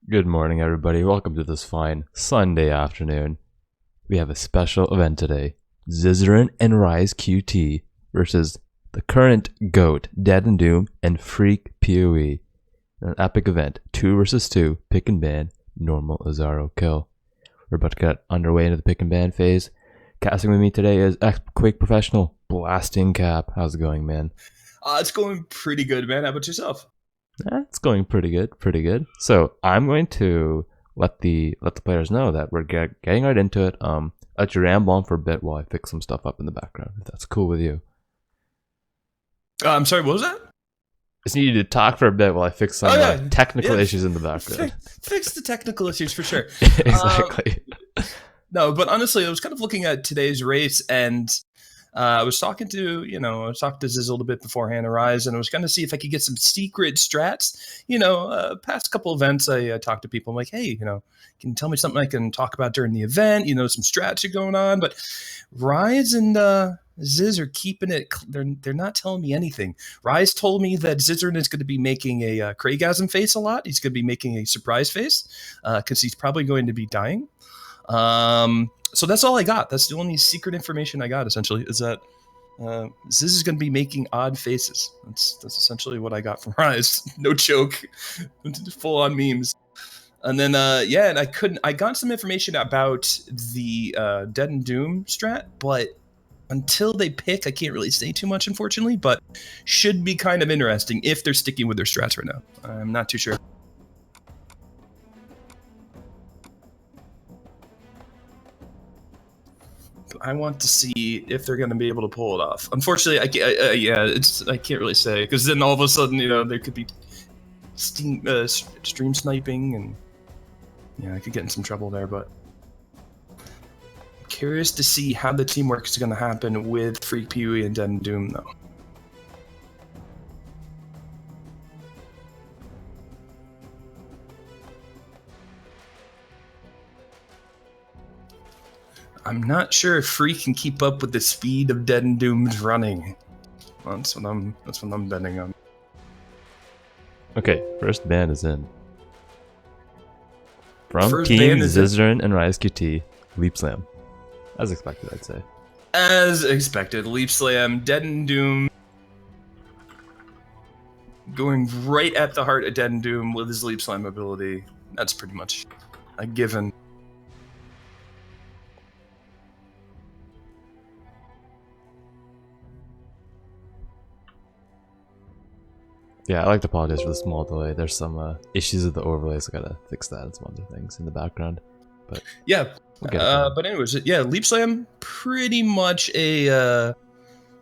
Good morning, everybody. Welcome to this fine Sunday afternoon. We have a special event today. Zizaran RaizQT versus the current GOAT, DeadandDoom, and FreeqPOE. An epic event. 2 versus 2. Pick and ban. Normal Azaro kill. We're about to get underway into the pick and ban phase. Casting with me today is Quake Professional, Blasting Cap. How's it going, man? It's going pretty good, man. How about yourself? It's going pretty good. So I'm going to let the players know that we're getting right into it. Let you ramble on for a bit while I fix some stuff up in the background, if that's cool with you. I'm sorry, what was that? Just need you to talk for a bit while I fix some technical issues in the background. Fix the technical issues for sure. Exactly. No, but honestly, I was kind of looking at today's race, and I was talking to Ziz a little bit beforehand, Rise, and I was going to see if I could get some secret strats. Past couple events, I talked to people. I'm like, hey, can you tell me something I can talk about during the event? Some strats are going on, but Rise and Ziz are keeping it. They're not telling me anything. Rise told me that Zizaran is going to be making a Craigasm face a lot. He's going to be making a surprise face because he's probably going to be dying. So that's all I got. That's the only secret information I got, essentially, is that Ziz is going to be making odd faces. That's essentially what I got from Rise. No joke. Full on memes. And then, and I got some information about the DeadandDoom strat, but until they pick, I can't really say too much, unfortunately, but should be kind of interesting if they're sticking with their strats right now. I'm not too sure. I want to see if they're going to be able to pull it off. Unfortunately, I can't really say, because then all of a sudden, there could be stream sniping, and I could get in some trouble there. But I'm curious to see how the teamwork is going to happen with FreeqPOE and DeadandDoom, though. I'm not sure if Freak can keep up with the speed of DeadandDoom's running. That's what I'm betting on. Okay, first ban is in. From Team Zizaran RaizQT, Leap Slam. As expected, I'd say. As expected, Leap Slam, DeadandDoom going right at the heart of DeadandDoom with his Leap Slam ability. That's pretty much a given. Yeah, I like to apologize for the small delay. There's some issues with the overlays. I gotta fix that and some other things in the background. But yeah, but anyways, yeah, Leap Slam pretty much a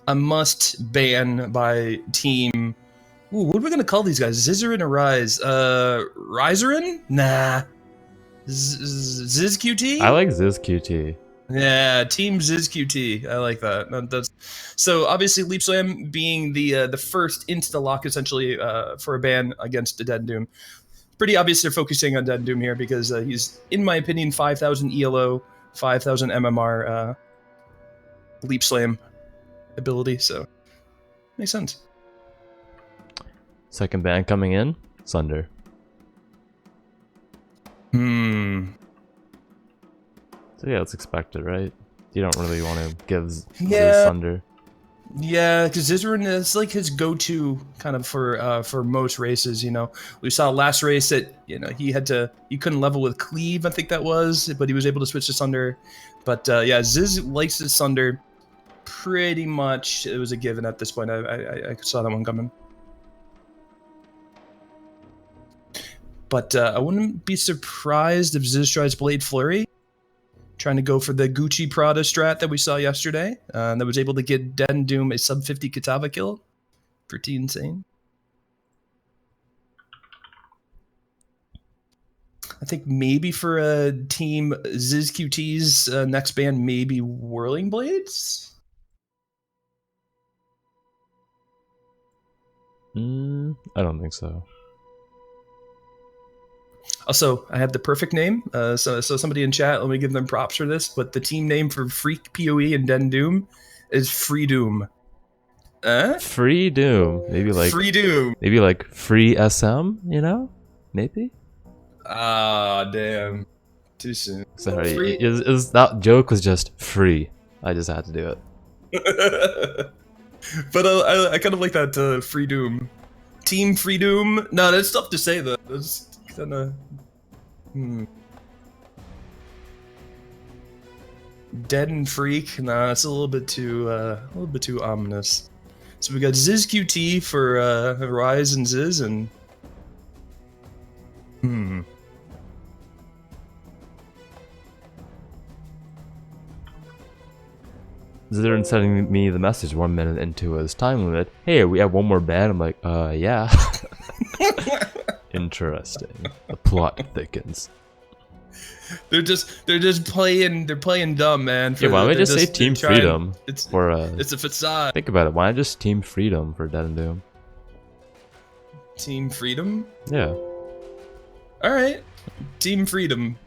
must ban by team. Ooh, what are we gonna call these guys? Zizaran or Rise? Rizaran? Nah. ZizQT? I like ZizQT. Yeah, Team ZizQT. I like that. That's so obviously Leap Slam being the first insta lock essentially for a ban against the DeadandDoom. Pretty obvious they're focusing on DeadandDoom here because he's, in my opinion, 5,000 ELO, 5,000 MMR Leap Slam ability. So makes sense. Second ban coming in, Sunder. So yeah, it's expected, right? You don't really want to give Ziz Sunder. Yeah, because Zizaran is like his go-to kind of for most races. We saw last race that he couldn't level with Cleave, I think that was, but he was able to switch to Sunder. But yeah, Ziz likes his Sunder. Pretty much, it was a given at this point. I saw that one coming. But I wouldn't be surprised if Ziz tries Blade Flurry, trying to go for the Gucci Prada strat that we saw yesterday, that was able to get DeadandDoom a sub 50 Kitava kill. Pretty insane. I think maybe for a team ZizQT's next ban, maybe Whirling Blades? I don't think so. Also, I have the perfect name. So somebody in chat, let me give them props for this. But the team name for FreeqPOE and DeadandDoom is FreeDoom. FreeDoom. Maybe like FreeDoom. Maybe like Free SM. Maybe. Ah, damn. Too soon. Sorry, Free. that joke was just free. I just had to do it. But I kind of like that Free Doom. Team Free Doom? No, that's tough to say though. That's kind of... Dead and Freak? Nah, it's a little bit too ominous. So we got ZizQT for Rise and Ziz, and Zizaran sending me the message 1 minute into his time limit. Hey, we have one more ban. I'm like, yeah. Interesting. The plot thickens. they're just playing dumb, man. Yeah, why don't we just say Team Freedom? It's a facade. Think about it. Why not just Team Freedom for Dead and Doom? Team Freedom? Yeah. All right, Team Freedom.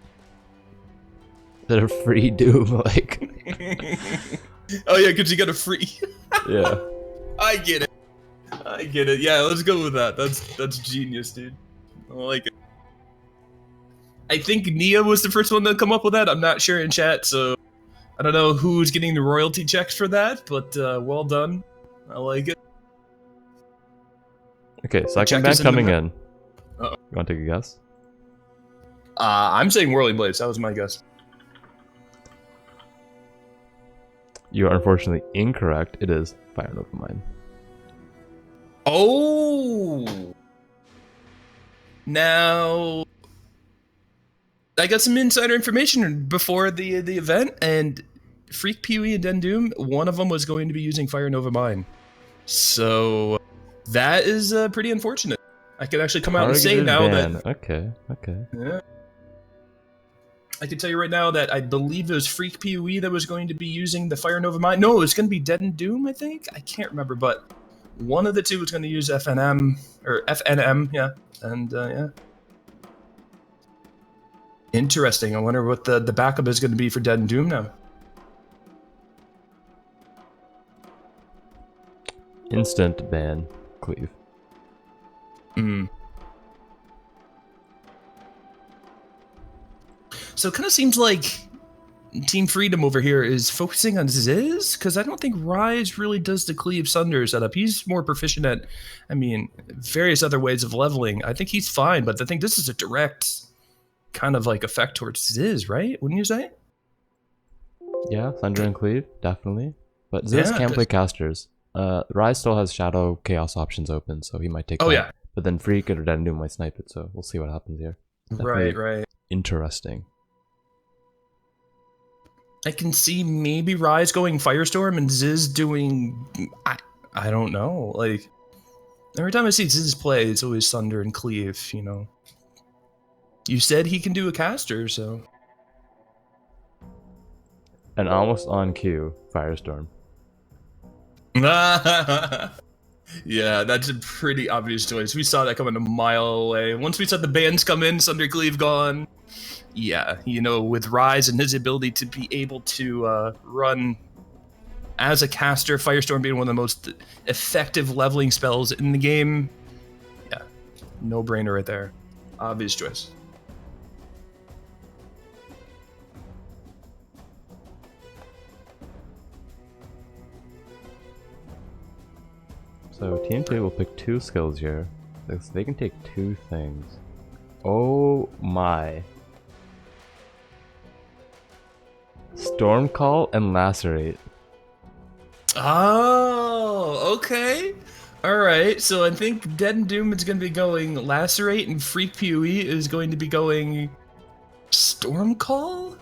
They're free Doom, like. Oh yeah, because you got a free. Yeah. I get it. Yeah, let's go with that. That's genius, dude. I like it. I think Nia was the first one to come up with that. I'm not sure in chat, so I don't know who's getting the royalty checks for that, but well done. I like it. Okay, second ban coming in. Uh-oh. You want to take a guess? I'm saying Whirling Blades. That was my guess. You are unfortunately incorrect. It is Fire Nova Mine. Oh! Now, I got some insider information before the event, and FreeqPOE and DeadandDoom, one of them was going to be using Fire Nova Mine. So, that is pretty unfortunate. I could actually come out and say now that... Okay. Yeah. I can tell you right now that I believe it was FreeqPOE that was going to be using the Fire Nova Mine. No, it was going to be DeadandDoom, I think? I can't remember, but one of the two was going to use FNM, yeah. And, yeah. Interesting. I wonder what the backup is going to be for DeadandDoom now. Instant ban, Cleave. So it kind of seems like Team Freedom over here is focusing on Ziz, because I don't think Rise really does the Cleave Sunder setup. He's more proficient at, I mean, various other ways of leveling. I think he's fine, but I think this is a direct kind of like effect towards Ziz, right? Wouldn't you say? Yeah, Sunder and Cleave, definitely. But Ziz can't play casters. Rise still has Shadow Chaos options open, so he might take that. Yeah. But then Freak or DeadandDoom might snipe it, so we'll see what happens here. Definitely Right. Interesting. I can see maybe Rise going Firestorm and Ziz doing... I don't know. Like, every time I see Ziz play, it's always Sunder and Cleave, you know. You said he can do a caster, so... And almost on cue, Firestorm. Yeah, that's a pretty obvious choice. We saw that coming a mile away. Once we saw the bands come in, Sunder Cleave gone. Yeah, you know, with Rise and his ability to be able to run as a caster, Firestorm being one of the most effective leveling spells in the game. Yeah, no-brainer right there. Obvious choice. So Team 2 will pick 2 skills here. They can take 2 things. Oh my. Storm Call and Lacerate. Oh, okay. Alright, so I think DeadandDoom is going to be going Lacerate, and FreeqPOE is going to be going Storm Call?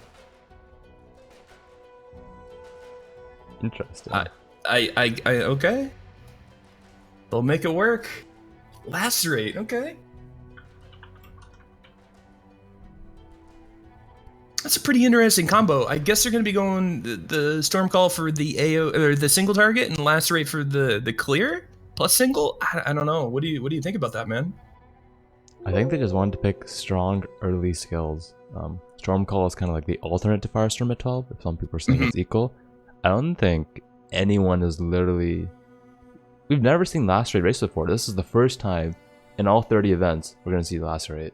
Interesting. Okay. They'll make it work. Lacerate, okay. That's a pretty interesting combo. I guess they're going to be going the Storm Call for the AO or the single target and Lacerate for the clear plus single. I don't know. What do you think about that, man? I think they just wanted to pick strong early skills. Storm Call is kind of like the alternate to Firestorm at 12. If some people are saying it's equal, I don't think anyone is literally. We've never seen Lacerate race before. This is the first time in all 30 events we're going to see Lacerate.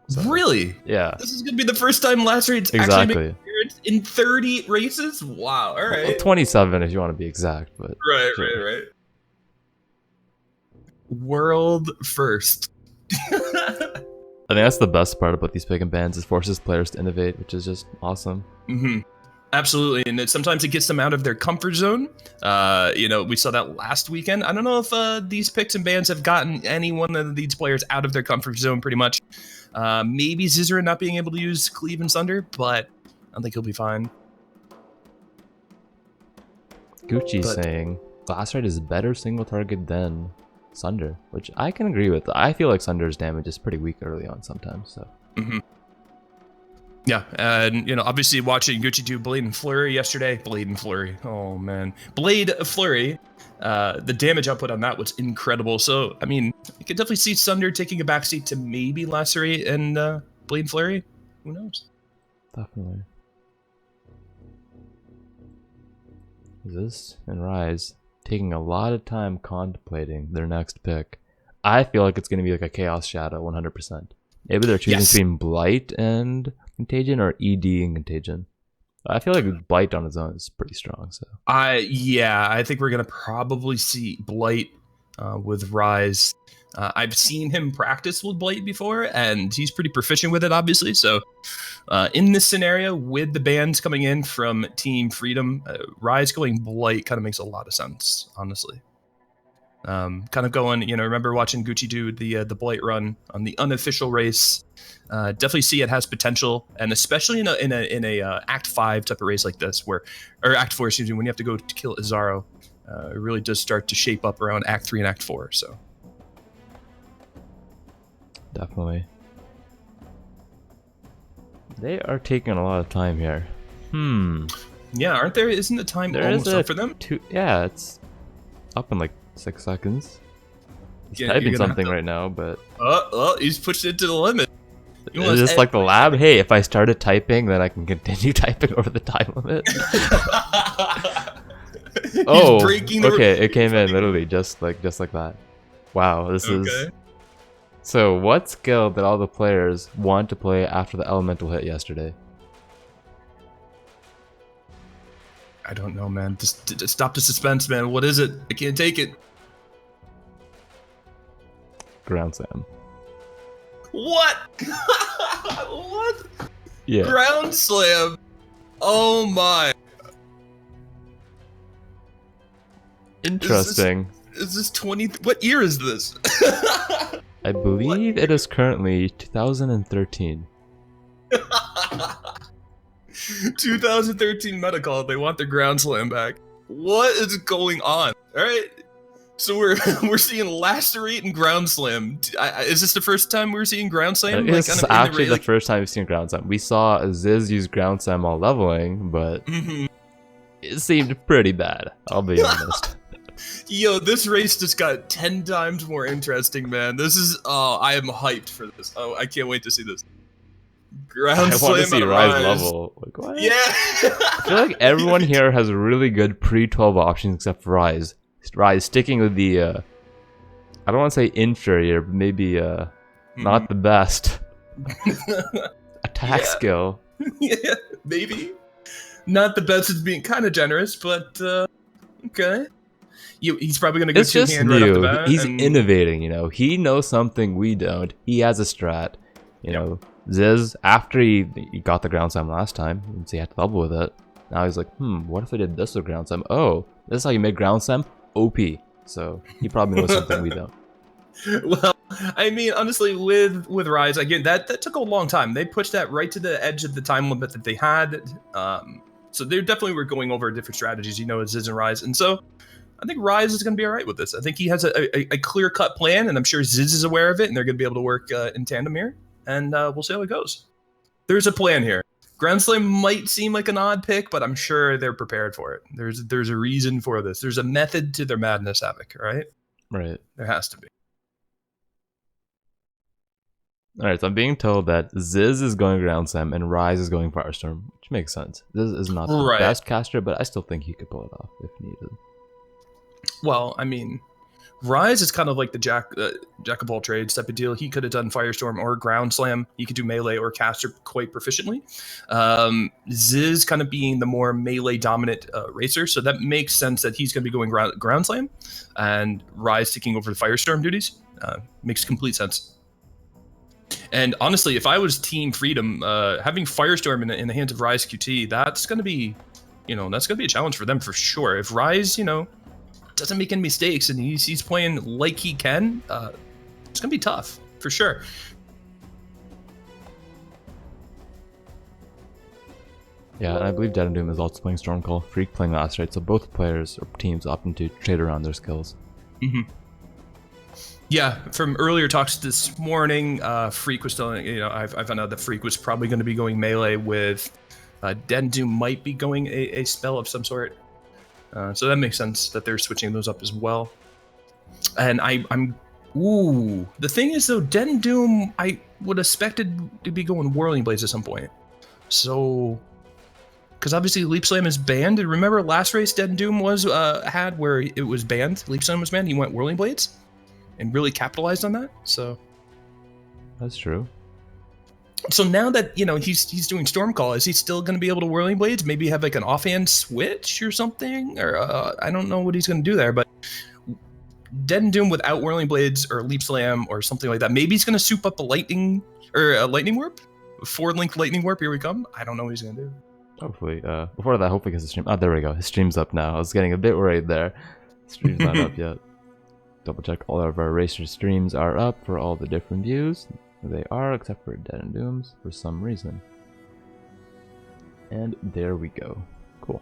So, really? yeah. This is going to be the first time Lacerate's actually made an appearance in 30 races? Wow, all right. Well, 27 if you want to be exact, but Right. World first. I think that's the best part about these pick and bans. It forces players to innovate, which is just awesome. Absolutely, and sometimes it gets them out of their comfort zone. You know, we saw that last weekend. I don't know if these picks and bans have gotten any one of these players out of their comfort zone pretty much. Maybe Zizaran not being able to use Cleave and Sunder, but I think he'll be fine. Gucci saying Lacerate is better single target than Sunder, which I can agree with. I feel like Sunder's damage is pretty weak early on sometimes. So. Yeah, and you know, obviously watching Gucci do Blade and Flurry yesterday. Blade and Flurry. Oh man, Blade Flurry. The damage output on that was incredible. So I mean, you could definitely see Sunder taking a backseat to maybe Lacerate and Blade and Flurry. Who knows? Definitely. This and Rise taking a lot of time contemplating their next pick. I feel like it's going to be like a Chaos Shadow 100%. Maybe they're choosing between Blight and Contagion or ED and Contagion. I feel like Blight on its own is pretty strong. So yeah, I think we're going to probably see Blight with Rise. I've seen him practice with Blight before, and he's pretty proficient with it, obviously. So in this scenario, with the bans coming in from Team Freedom, Rise going Blight kind of makes a lot of sense, honestly. Kind of going, you know, remember watching Gucci do the Blight run on the unofficial race. Definitely see it has potential, and especially in a Act 5 type of race like this, or Act 4, excuse me, when you have to go to kill Azaro, it really does start to shape up around Act 3 and Act 4. So. Definitely. They are taking a lot of time here. Yeah, aren't there? Isn't the time almost up for them? Yeah, it's up in like 6 seconds. He's typing something right now, but... he's pushed it to the limit. Is this like the lab? Hey, if I started typing, then I can continue typing over the time limit? Okay, it came in literally just like that. Wow, this is... So, what skill did all the players want to play after the elemental hit yesterday? I don't know, man. Just stop the suspense, man. What is it? I can't take it. Ground Slam. What? What? Yeah. Ground Slam. Oh my. Interesting. Is this 20? What year is this? I believe it is currently 2013. 2013 Metacall. They want their Ground Slam back. What is going on? All right. So we're seeing Lacerate and Ground Slam. Is this the first time we're seeing Ground Slam? This is actually the first time we've seen Ground Slam. We saw Ziz use Ground Slam while leveling, but it seemed pretty bad. I'll be honest. Yo, this race just got 10 times more interesting, man. This is... Oh, I am hyped for this. Oh, I can't wait to see this. Ground Slam. I want to see Rise level. Like, what? Yeah. I feel like everyone here has really good pre-12 options except for Rise. Rise sticking with the... I don't want to say inferior, but maybe not the best attack skill. Yeah, maybe. Not the best is being kind of generous, but okay. He's probably going to go it's just two-hand new. right off the bat. He's innovating, you know. He knows something we don't. He has a strat. You know, Ziz, after he got the Ground Slam last time, and so he had to double with it, now he's like, what if I did this with Ground Slam? Oh, this is how you make Ground Slam OP. So he probably knows something we don't. Well, I mean, honestly, with Rise, again, that took a long time. They pushed that right to the edge of the time limit that they had. So they definitely were going over different strategies, you know, as Ziz and Rise. And so I think Rise is going to be all right with this. I think he has a clear-cut plan, and I'm sure Ziz is aware of it, and they're going to be able to work in tandem here. And we'll see how it goes. There's a plan here. Ground Slam might seem like an odd pick, but I'm sure they're prepared for it. There's a reason for this. There's a method to their madness, Havoc, right? Right. There has to be. Alright, so I'm being told that Ziz is going Ground Slam and Rise is going Firestorm, which makes sense. Ziz is not the best caster, but I still think he could pull it off if needed. Well, I mean, Rise is kind of like the jack of all trades type of deal. He could have done Firestorm or Ground Slam. He could do melee or caster quite proficiently. Ziz kind of being the more melee dominant racer, so that makes sense that he's going to be going Ground Slam, and Rise taking over the Firestorm duties. Makes complete sense. And honestly, if I was Team Freedom, having Firestorm in the hands of RaizQT, that's going to be, that's going to be a challenge for them for sure. If Rise, doesn't make any mistakes and he's playing like he can, it's gonna be tough for sure. Yeah, and I believe DeadandDoom is also playing Stormcall, Freak playing Lacerate, so both players or teams opting to trade around their skills. Yeah, from earlier talks this morning, Freak was still, I found out that Freak was probably going to be going melee with DeadandDoom might be going a spell of some sort. So that makes sense that they're switching those up as well. And the thing is though, DeadandDoom, I would expected to be going Whirling Blades at some point. So, because obviously Leap Slam is banned. And remember last race DeadandDoom was had where it was banned. Leap Slam was banned. He went Whirling Blades, and really capitalized on that. So that's true. So now that he's doing Stormcall, is he still going to be able to Whirling Blades? Maybe have like an offhand switch or something, or I don't know what he's going to do there. But DeadandDoom without Whirling Blades or Leap Slam or something like that, maybe he's going to soup up a lightning warp, 4-link lightning warp. Here we come. I don't know what he's going to do. Hopefully, before that, hopefully his stream. Oh, there we go. His stream's up now. I was getting a bit worried there. Stream's not up yet. Double check all of our racer streams are up for all the different views. They are, except for DeadandDoom's for some reason. And there we go. Cool.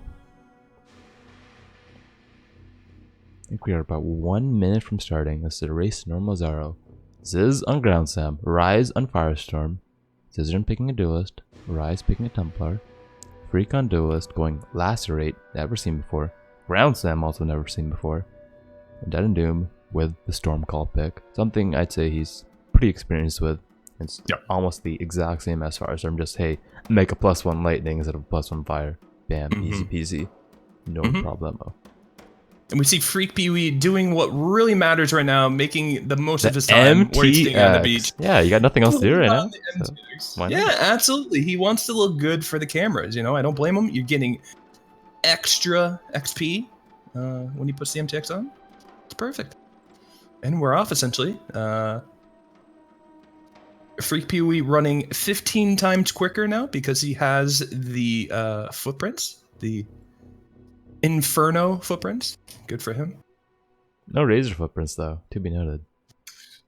I think we are about 1 minute from starting. This is a race normal Zaro. Ziz on Ground Slam, Rise on Firestorm, Zizaran picking a Duelist, Rise picking a Templar, Freak on Duelist going Lacerate, never seen before, Ground Slam also never seen before, and DeadandDoom with the Stormcall pick. Something I'd say he's pretty experienced with. It's almost the exact same as Firestorm, just hey, make a +1 lightning instead of +1 fire. Bam, easy peasy. No problemo. And we see FreeqPOE doing what really matters right now, making the most of his time wasting on the beach. Yeah, you got nothing else to do right now. So yeah, absolutely. He wants to look good for the cameras. I don't blame him. You're getting extra XP when he puts the MTX on. It's perfect. And we're off essentially. FreeqPOE running 15 times quicker now because he has the footprints, the Inferno footprints. Good for him. No Razor footprints though, to be noted.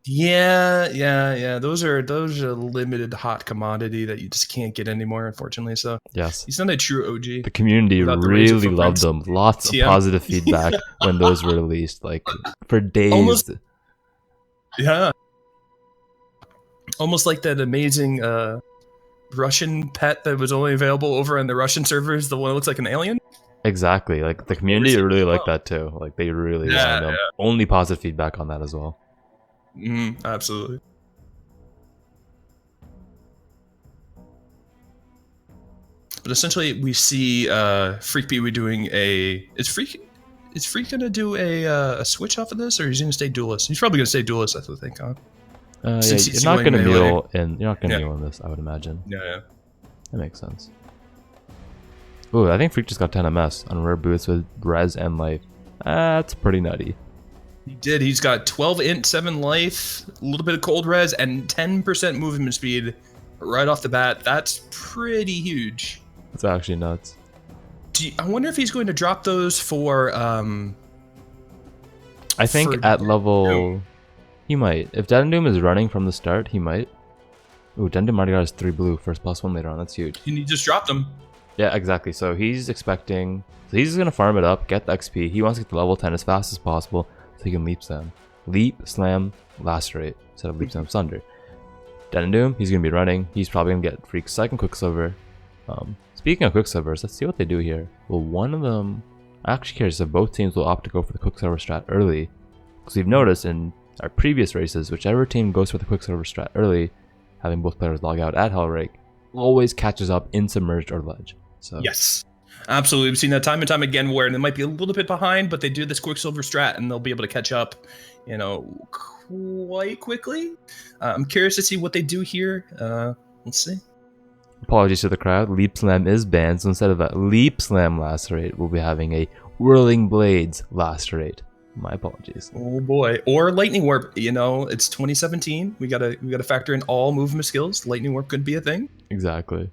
Yeah. Those are a limited hot commodity that you just can't get anymore, unfortunately. So yes, he's not a true OG. The community really loved them. Lots of positive feedback when those were released, like for days. Almost like that amazing Russian pet that was only available over on the Russian servers, the one that looks like an alien. Exactly, like the community really liked that too. Like they really wanted them. Only positive feedback on that as well. Absolutely. But essentially, we see FreeqPOE doing a. Is Freak gonna do a switch off of this, or is he gonna stay duelist? He's probably gonna stay duelist, I think, huh? You're not gonna kneel in this, I would imagine. Yeah. That makes sense. Ooh, I think Freak just got 10 MS on rare boots with res and life. That's pretty nutty. He did. He's got 12 int, 7 life, a little bit of cold res, and 10% movement speed right off the bat. That's pretty huge. That's actually nuts. I wonder if he's going to drop those for. I think at level. He might. If DeadandDoom is running from the start, he might. Ooh, DeadandDoom already got his 3 blue first +1 later on. That's huge. And he just dropped them. Yeah, exactly. So he's expecting. So he's going to farm it up, get the XP. He wants to get to level 10 as fast as possible so he can Leap Slam. Leap, Slam, Lacerate instead of Leap, Slam, Sunder. DeadandDoom, he's going to be running. He's probably going to get Freak's second Quicksilver. Speaking of Quicksilvers, let's see what they do here. Well, one of them. I'm actually curious if both teams will opt to go for the Quicksilver strat early. Because we've noticed in our previous races, whichever team goes for the Quicksilver strat early, having both players log out at Hellrake, always catches up in Submerged or Ledge. So yes. Absolutely. We've seen that time and time again where they might be a little bit behind, but they do this Quicksilver strat and they'll be able to catch up, you know, quite quickly. I'm curious to see what they do here. Let's see. Apologies to the crowd. Leap Slam is banned, so instead of a Leap Slam Lacerate, we'll be having a Whirling Blades Lacerate. My apologies. Oh boy. Or Lightning Warp. You know, it's 2017. We gotta factor in all movement skills. Lightning Warp could be a thing. Exactly.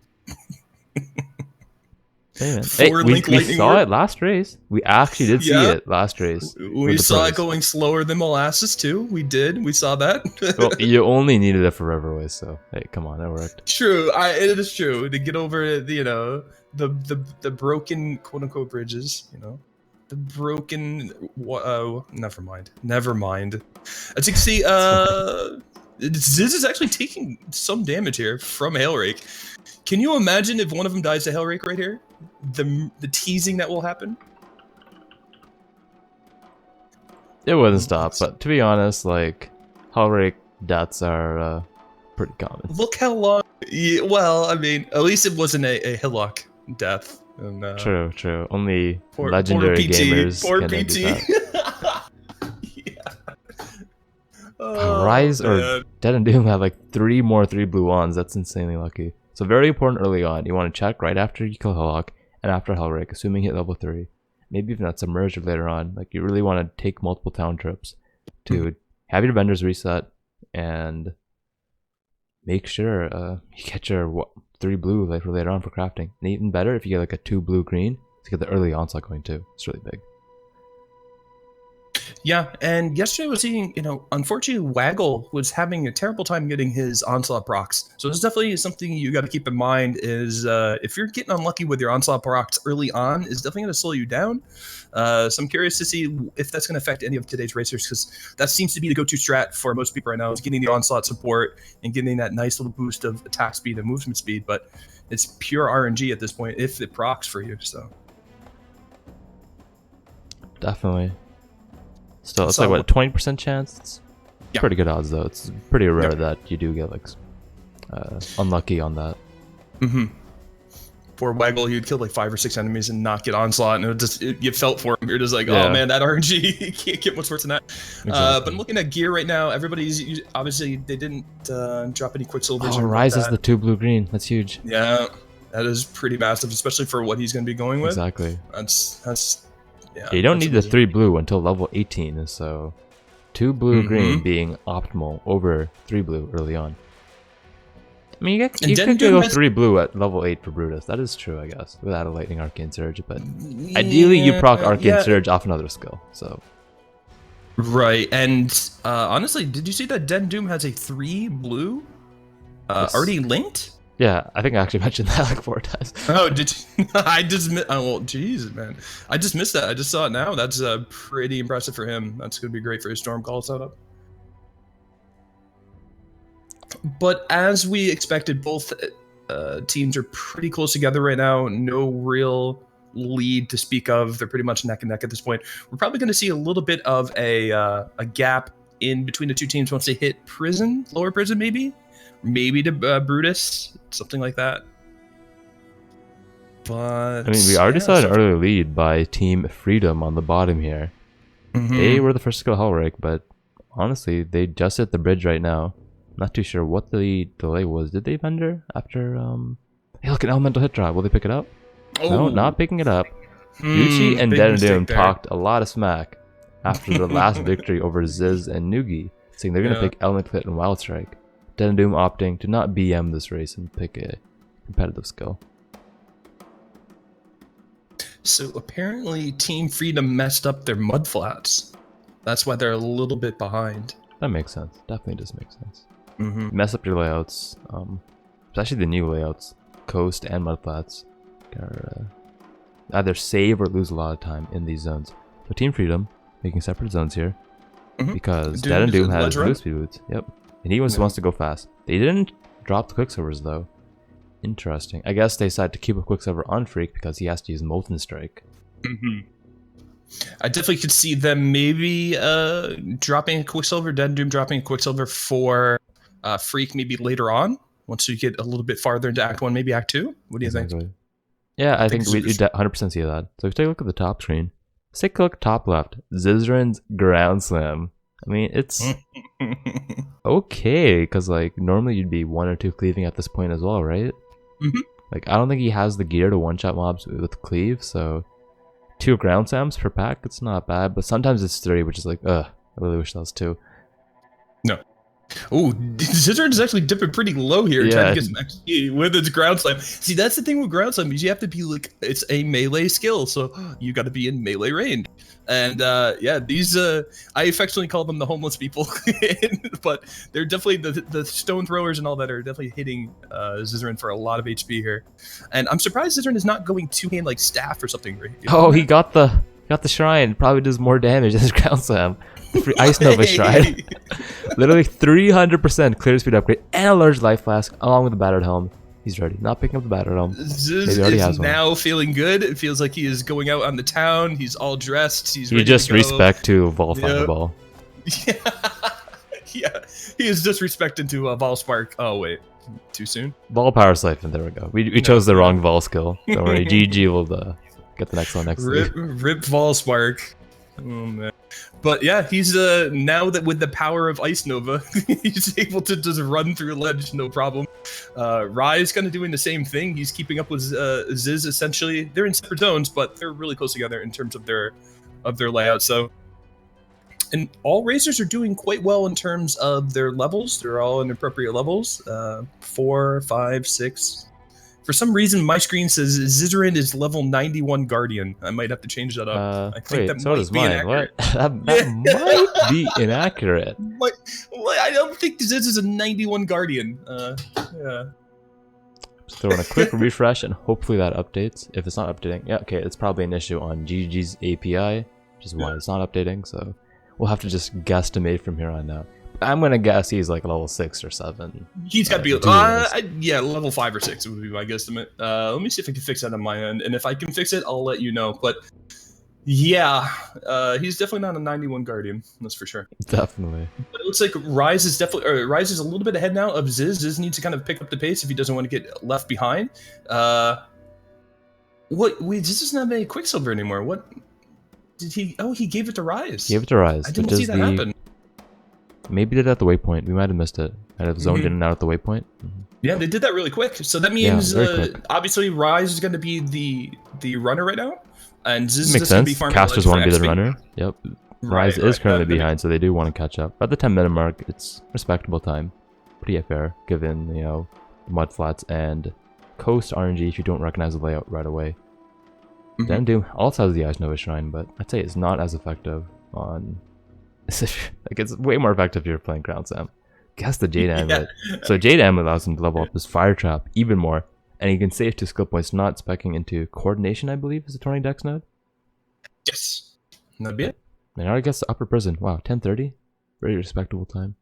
Hey, We saw it last race. We actually did see it last race. We saw it going slower than molasses too. We did. We saw that. Well, you only needed it for Riverways, so hey, come on, that worked. True. It is true to get over the, you know, the broken quote unquote bridges. You know, the broken. Never mind. As you can see, Ziz is actually taking some damage here from Hailrake. Can you imagine if one of them dies to Hailrake right here? The teasing that will happen? It wouldn't stop, but to be honest, like, Hailrake deaths are pretty common. Look how long... Yeah, well, I mean, at least it wasn't a Hillock death. And, true. Only legendary gamers can do that. Oh, Rise or Dead and Doom have like 3 more 3 blue wands. That's insanely lucky. So very important early on. You want to check right after you kill Hillock and after Hailrake, assuming hit level 3. Maybe even not submerged or later on. Like you really want to take multiple town trips to have your vendors reset and make sure you get your 3 blue like for later on for crafting. And even better if you get like a 2 blue green to get the early onslaught going too. It's really big. Yeah, and yesterday I was seeing, you know, unfortunately Waggle was having a terrible time getting his onslaught procs. So it's definitely something you got to keep in mind is if you're getting unlucky with your onslaught procs early on, is definitely going to slow you down. So I'm curious to see if that's going to affect any of today's racers, because that seems to be the go-to strat for most people right now, is getting the onslaught support and getting that nice little boost of attack speed and movement speed. But it's pure RNG at this point if it procs for you. So definitely. Still, it's like what, 20% chance? It's pretty good odds though. It's pretty rare that you do get like unlucky on that. For Waggle, he'd kill like 5 or 6 enemies and not get onslaught, and you felt for him. You're just like, oh man, that RNG you can't get much worse than that. Exactly. But I'm looking at gear right now. Everybody's obviously they didn't drop any Quicksilvers. Oh, Rise is the 2 blue green. That's huge. Yeah, that is pretty massive, especially for what he's going to be going with. Exactly. That's. Yeah, you don't need the 3 blue until level 18, so 2 blue green being optimal over 3 blue early on. I mean, you can go 3 blue at level 8 for Brutus. That is true, I guess, without a Lightning Arcane Surge. But ideally, you proc Arcane Surge off another skill. So right, and honestly, did you see that Dead and Doom has a 3 blue already linked? Yeah, I think I actually mentioned that like 4 times. Oh, did you? I just missed. Oh, well, jeez, man. I just missed that. I just saw it now. That's pretty impressive for him. That's going to be great for his Storm Call setup. But as we expected, both teams are pretty close together right now. No real lead to speak of. They're pretty much neck and neck at this point. We're probably going to see a little bit of a gap in between the two teams once they hit prison, lower prison maybe to Brutus, something like that. But I mean, we already saw an early lead by Team Freedom on the bottom here. They were the first to go Hailrake, but honestly, they just hit the bridge right now. Not too sure what the delay was. Did they vendor after? Hey, look, an elemental hit drop. Will they pick it up? Oh. No, not picking it up. Gucci and Dead and Doom talked a lot of smack after the last victory over Ziz and Noogie, saying they're gonna pick elemental hit and wild strike. Dead and Doom opting to not BM this race and pick a competitive skill. So apparently Team Freedom messed up their mud flats. That's why they're a little bit behind. That makes sense. Definitely does make sense. Mess up your layouts, especially the new layouts, coast and mud flats, are either save or lose a lot of time in these zones. So Team Freedom making separate zones here because Dead and Doom has blue speed boots. Yep. And he wants to go fast. They didn't drop the Quicksilvers though. Interesting. I guess they decided to keep a Quicksilver on Freak because he has to use Molten Strike. I definitely could see them maybe dropping a Quicksilver, Dead and Doom dropping a Quicksilver for Freak maybe later on, once you get a little bit farther into Act 1, maybe Act 2. What do you think? Yeah, I think we 100% see that. So if you take a look at the top screen, let's take a look top left. Zizaran's ground slam. I mean, it's okay, because like normally you'd be 1 or 2 cleaving at this point as well, right? Like I don't think he has the gear to one-shot mobs with cleave, so 2 ground slams per pack, it's not bad, but sometimes it's 3, which is like, I really wish that was 2. No. Oh, Zizaran is actually dipping pretty low here, trying to get some XP with its ground slam. See, that's the thing with ground slam, is you have to be like, it's a melee skill, so you got to be in melee range. And yeah, these I affectionately call them the homeless people, but they're definitely the stone throwers and all that are definitely hitting Zizaran for a lot of HP here. And I'm surprised Zizaran is not going 2-hand like staff or something. Right? Oh, he got the shrine. Probably does more damage than his ground slam. The free Ice Nova shrine. Literally 300% clear speed upgrade and a large life flask along with the battered helm. He's ready. Not picking up the battered helm. Ziz is now feeling good. It feels like he is going out on the town. He's all dressed. He's ready just to go. respect to Vol Fireball. Yeah. Yeah. He is disrespecting to Vol Spark. Oh wait, too soon. Vol Power Siphon. There we go. We chose the wrong Vol skill. Don't worry. GG will get the next one next week. Rip Vol Spark. Oh man. But yeah, he's now that with the power of Ice Nova, he's able to just run through ledge no problem. Rai's kind of doing the same thing. He's keeping up with Ziz essentially. They're in separate zones, but they're really close together in terms of their layout. So, and all Razors are doing quite well in terms of their levels. They're all in appropriate levels. 4, 5, 6. For some reason, my screen says Zizaran is level 91 Guardian. I might have to change that up. I think that so might does be mine. inaccurate. That might be inaccurate. I don't think Ziz is a 91 Guardian. Yeah. Just throwing a quick refresh and hopefully that updates. If it's not updating, yeah, okay, it's probably an issue on GG's API, which is why it's not updating. So we'll have to just guesstimate from here on out. I'm gonna guess he's like level 6 or 7. He's got to be, yeah, level 5 or 6 would be my guesstimate. Let me see if I can fix that on my end, and if I can fix it, I'll let you know. But yeah, he's definitely not a 91 Guardian, that's for sure. Definitely. But it looks like Rise is definitely, Rise is a little bit ahead now of Ziz. Ziz needs to kind of pick up the pace if he doesn't want to get left behind. Wait, Ziz doesn't have any Quicksilver anymore. What did he? Oh, he gave it to Rise. Gave it to Rise. I didn't see that happen. Maybe did it at the waypoint. We might have missed it. Might have zoned in and out at the waypoint. Yeah, they did that really quick. So that means obviously Rise is going to be the runner right now, and Ziz makes is going to be sense. farming. Casters want to be the runner. Yep. Right, Rise is currently behind, so they do want to catch up. At the 10-minute mark, it's respectable time. Pretty fair, given mud flats and coast RNG. If you don't recognize the layout right away, DeadandDoom also has the Ice Nova Shrine, but I'd say it's not as effective on. Like it's way more effective if you're playing ground slam. Guess the Jade Amulet. So Jade Amulet allows him to level up his Fire Trap even more, and he can save 2 skill points, not speccing into Coordination, I believe, is the Turning Dex node. Yes, that'd be it. And now I guess the Upper Prison. Wow, 10:30, very respectable time.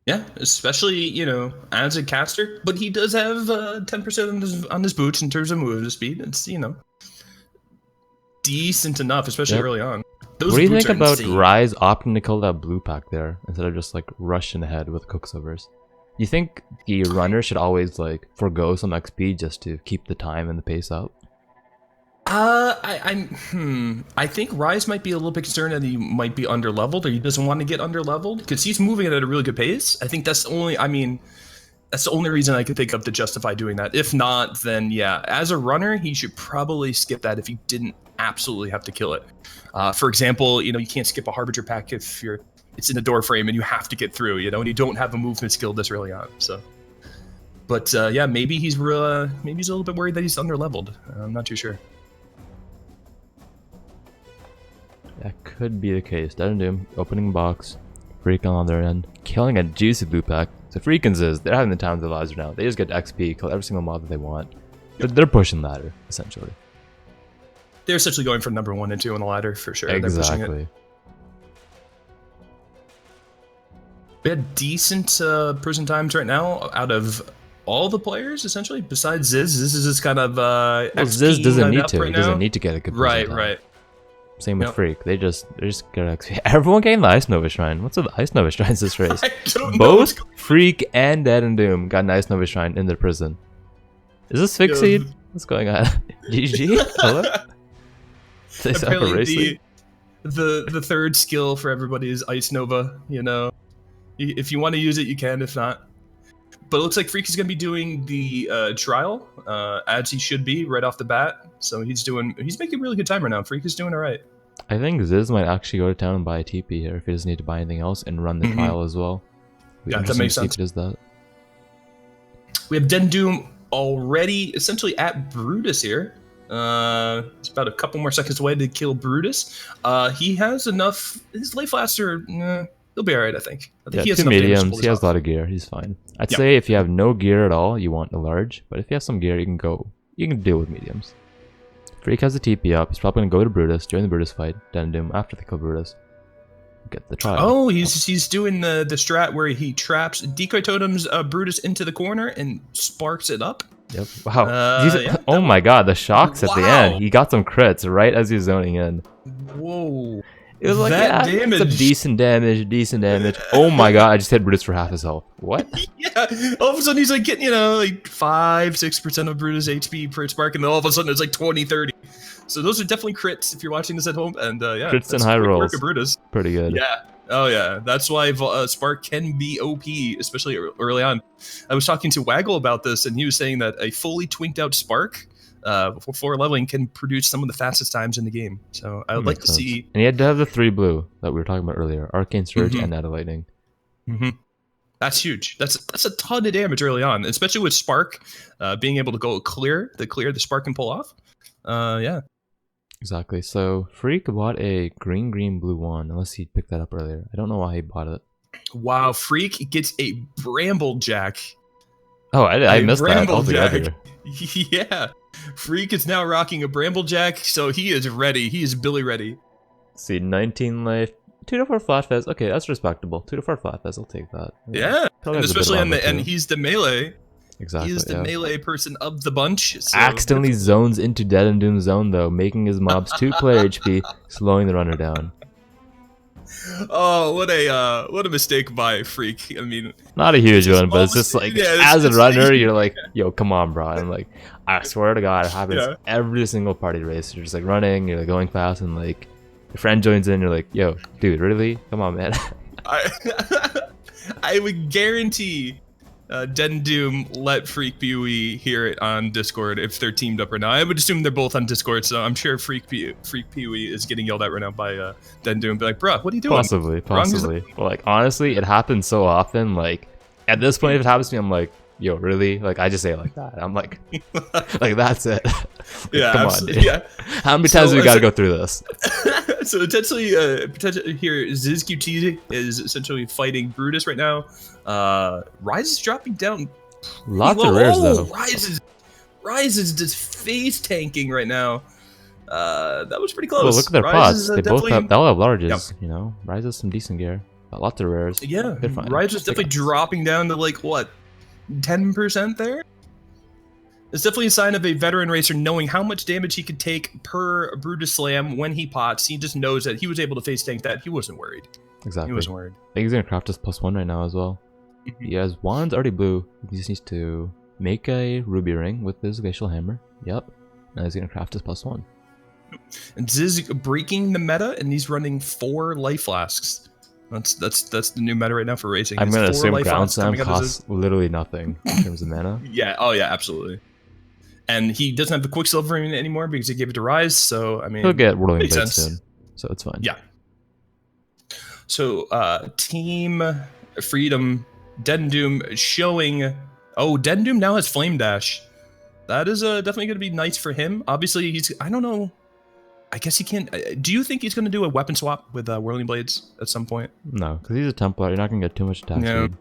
Yeah, especially as a caster, but he does have 10% on his boots in terms of movement speed. It's decent enough, especially early on. What do you think about Rise opting to kill that blue pack there instead of just like rushing ahead with Quicksilvers? You think the runner should always like forego some XP just to keep the time and the pace up? I think Rise might be a little bit concerned that he might be underleveled, or he doesn't want to get underleveled because he's moving at a really good pace. I think that's the only. That's the only reason I can think of to justify doing that. If not, then yeah, as a runner, he should probably skip that if he didn't absolutely have to kill it. For example, you can't skip a Harbinger pack if it's in a door frame and you have to get through, and you don't have a movement skill this early on. So, but yeah, maybe he's a little bit worried that he's underleveled. I'm not too sure. That could be the case. DeadandDoom opening box, Freak on their end, killing a juicy blue pack. So Freakins they're having the time of their lives right now. They just get XP, kill every single mob that they want. They're pushing ladder essentially. They're essentially going for number 1 and 2 on the ladder for sure. Exactly. We had decent prison times right now out of all the players essentially. Besides Ziz, Ziz is just kind of Ziz doesn't need to. He doesn't need to get a good prison time. Right. Same with Freak. They just get XP. Everyone getting the Ice Nova Shrine. What's with the Ice Nova Shrines this race? Both Freak and DeadandDoom got an Ice Nova Shrine in their prison. Is this Fixade? What's going on? GG? Hello? Apparently the third skill for everybody is Ice Nova, you know. If you want to use it, you can, if not. But it looks like Freak is going to be doing the trial, as he should be, right off the bat. So he's making really good time right now. Freak is doing all right. I think Ziz might actually go to town and buy a TP here if he doesn't need to buy anything else and run the trial as well. Yeah, that makes sense. Does that. We have DeadandDoom already essentially at Brutus here. It's about a couple more seconds away to kill Brutus. He has enough. His life lasts are. He'll be alright, I think. He has 2 mediums. He has a lot of gear. He's fine. I'd say if you have no gear at all, you want a large. But if you have some gear, you can deal with mediums. Freak has the TP up. He's probably gonna go to Brutus during the Brutus fight. DeadandDoom after they kill Brutus. Get the trial. Oh, he's doing the strat where he traps decoy totems Brutus into the corner and sparks it up. Yep. Wow. Oh my god, the shocks at the end. He got some crits right as he was zoning in. Whoa. It was like, yeah, damage. Some decent damage. Oh my god, I just hit Brutus for half his health. What? Yeah. All of a sudden he's like getting, like 5-6% of Brutus HP per spark, and then all of a sudden it's like 20-30. So those are definitely crits if you're watching this at home, and yeah. Crits and high rolls. Work of Brutus. Pretty good. Yeah. Oh yeah, that's why Spark can be OP, especially early on. I was talking to Waggle about this, and he was saying that a fully twinked out Spark before leveling can produce some of the fastest times in the game. So I would like to see. And he had to have the 3 blue that we were talking about earlier: Arcane Surge and Night of Lightning. That's huge. That's a ton of damage early on, especially with Spark being able to go clear the Spark can pull off. Yeah. Exactly. So Freak bought a green blue one, unless he picked that up earlier. I don't know why he bought it. Wow, Freak gets a Bramblejack. Oh, I missed that altogether. Yeah. Freak is now rocking a Bramblejack, so he is ready. He is Billy ready. See, 19 life, 2 to 4 flat fez. Okay, that's respectable. 2 to 4 flat fez, I'll take that. Yeah, and especially and he's the melee. Exactly. He's the melee person of the bunch. So. Accidentally zones into DeadandDoom zone though, making his mobs 2 player HP, slowing the runner down. Oh, what a mistake by Freak. I mean, not a huge one, but it's just like as a runner, you're like, yo, come on, bro. And like, I swear to God, it happens every single party race. You're just like running, you're like going fast, and like your friend joins in, you're like, yo, dude, really? Come on, man. I would guarantee DeadandDoom let FreeqPOE hear it on Discord if they're teamed up right now. I would assume they're both on Discord, so I'm sure FreeqPOE is getting yelled at right now by DeadandDoom. Be like, bruh, what are you doing? Possibly. Well, like, honestly, it happens so often. Like, at this point, if it happens to me, I'm like, yo, really? Like, I just say it like that. I'm like, like, that's it. Yeah, come on, dude. Yeah. How many times do we gotta go through this? So potentially here, ZizQT is essentially fighting Brutus right now. Rise is dropping down. Lots of rares though. Rise is just face tanking right now. That was pretty close. Well, look at their pots. They all have larges. Yep. You know, Rise has some decent gear. Got lots of rares. Yeah, Rise is definitely dropping down to like what, 10% there. It's definitely a sign of a veteran racer knowing how much damage he could take per Brutus Slam when he pots. He just knows that he was able to face tank that. He wasn't worried. Exactly. He wasn't worried. I think he's gonna craft his +1 right now as well. He has wands already blue. He just needs to make a ruby ring with his glacial hammer. Yep. And he's gonna craft his +1. And Ziz breaking the meta, and he's running 4 life flasks. That's the new meta right now for racing. I'm gonna assume ground slam costs literally nothing in terms of mana. Yeah. Oh yeah. Absolutely. And he doesn't have the Quicksilver anymore because he gave it to Rise. So I mean, he'll get Whirling Blade soon, so it's fine. Yeah. So Team Freedom, DeadandDoom showing. Oh, DeadandDoom now has Flame Dash. That is definitely going to be nice for him. Obviously, he's. I don't know. I guess he can't. Do you think he's going to do a weapon swap with Whirling Blades at some point? No, because he's a Templar. You're not going to get too much attack speed.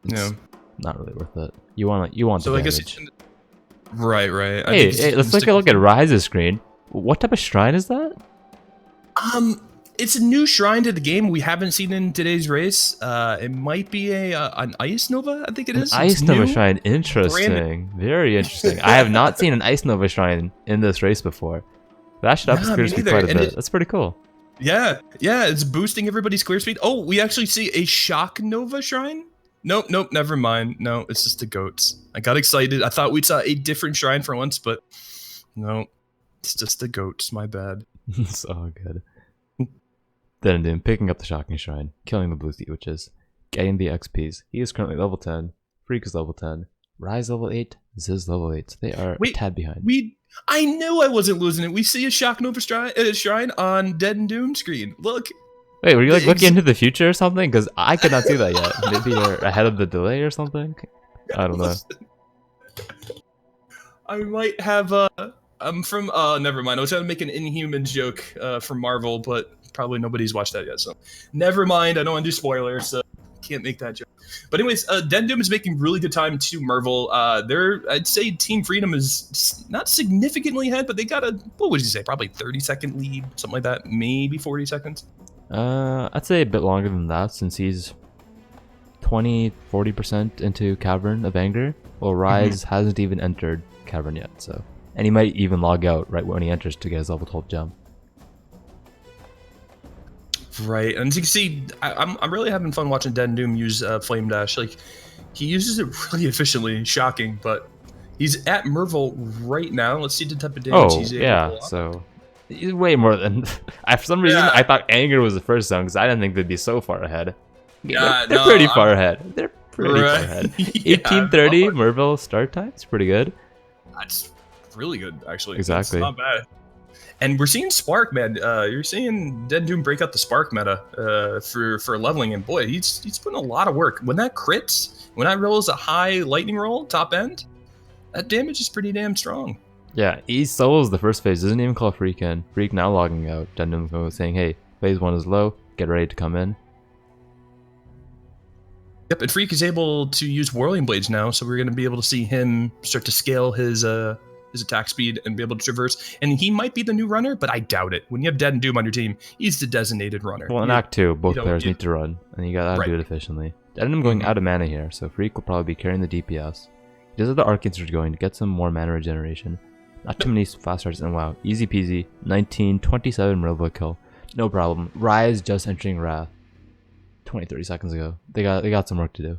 No. Not really worth it. You want so the damage. I guess. Right. Hey, let's take a look at Rise's screen. What type of shrine is that? It's a new shrine to the game we haven't seen in today's race. It might be an Ice Nova, I think it is. An Ice Nova shrine, interesting. Very interesting. I have not seen an Ice Nova shrine in this race before. That should up clear speed quite a bit. That's pretty cool. Yeah, it's boosting everybody's clear speed. Oh, we actually see a Shock Nova shrine. Nope, nope, never mind. No, it's just the goats. I got excited. I thought we saw a different shrine for once, but no, it's just the goats. My bad. It's all good. DeadandDoom picking up the shocking shrine, killing the blue sea witches, getting the XPs. He is currently level 10. Freak is level 10. Rise level 8. Ziz level 8. So they are a tad behind. I knew I wasn't losing it. We see a Shock Nova shrine on DeadandDoom screen. Look. Wait, were you like looking into the future or something? Because I could not see that yet. Maybe you're ahead of the delay or something? I don't know. I might have, I'm from, never mind. I was trying to make an Inhumans joke from Marvel, but probably nobody's watched that yet, so never mind. I don't want to do spoilers, so can't make that joke. But anyways, DeadandDoom is making really good time to Marvel. I'd say Team Freedom is not significantly ahead, but they got what would you say, probably 30-second lead, something like that, maybe 40 seconds. I'd say a bit longer than that, since he's 20-40% into Cavern of Anger. Well, Rise hasn't even entered Cavern yet, so, and he might even log out right when he enters to get his level 12 jump. Right, and as you can see, I'm really having fun watching DeadandDoom use Flame Dash. Like, he uses it really efficiently, shocking, but he's at Merville right now. Let's see the type of damage he's able to pull off. So he's way more than... For some reason, I thought Anger was the first zone, because I didn't think they'd be so far ahead. Yeah, they're pretty far ahead. They're pretty far ahead. 1830 Merville start time. It's pretty good. That's really good, actually. Exactly. It's not bad. And we're seeing Spark, man. You're seeing DeadandDoom break out the Spark meta for leveling, and boy, he's putting a lot of work. When that crits, when that rolls a high lightning roll, top end, that damage is pretty damn strong. Yeah, he solos the first phase, doesn't even call Freak in. Freak now logging out. DeadandDoom saying, hey, phase 1 is low, get ready to come in. Yep, and Freak is able to use Whirling Blades now, so we're going to be able to see him start to scale his attack speed and be able to traverse. And he might be the new runner, but I doubt it. When you have Dead&Doom on your team, he's the designated runner. Well, in Act 2, both players need to run, and you gotta do it efficiently. Dead&Doom going out of mana here, so Freak will probably be carrying the DPS. He does have the Arcane Surge going to get some more mana regeneration. Not too many fast starts, and wow, easy peasy. 1927 Merville kill. No problem. Rise just entering Wrath 20-30 seconds ago. They got some work to do.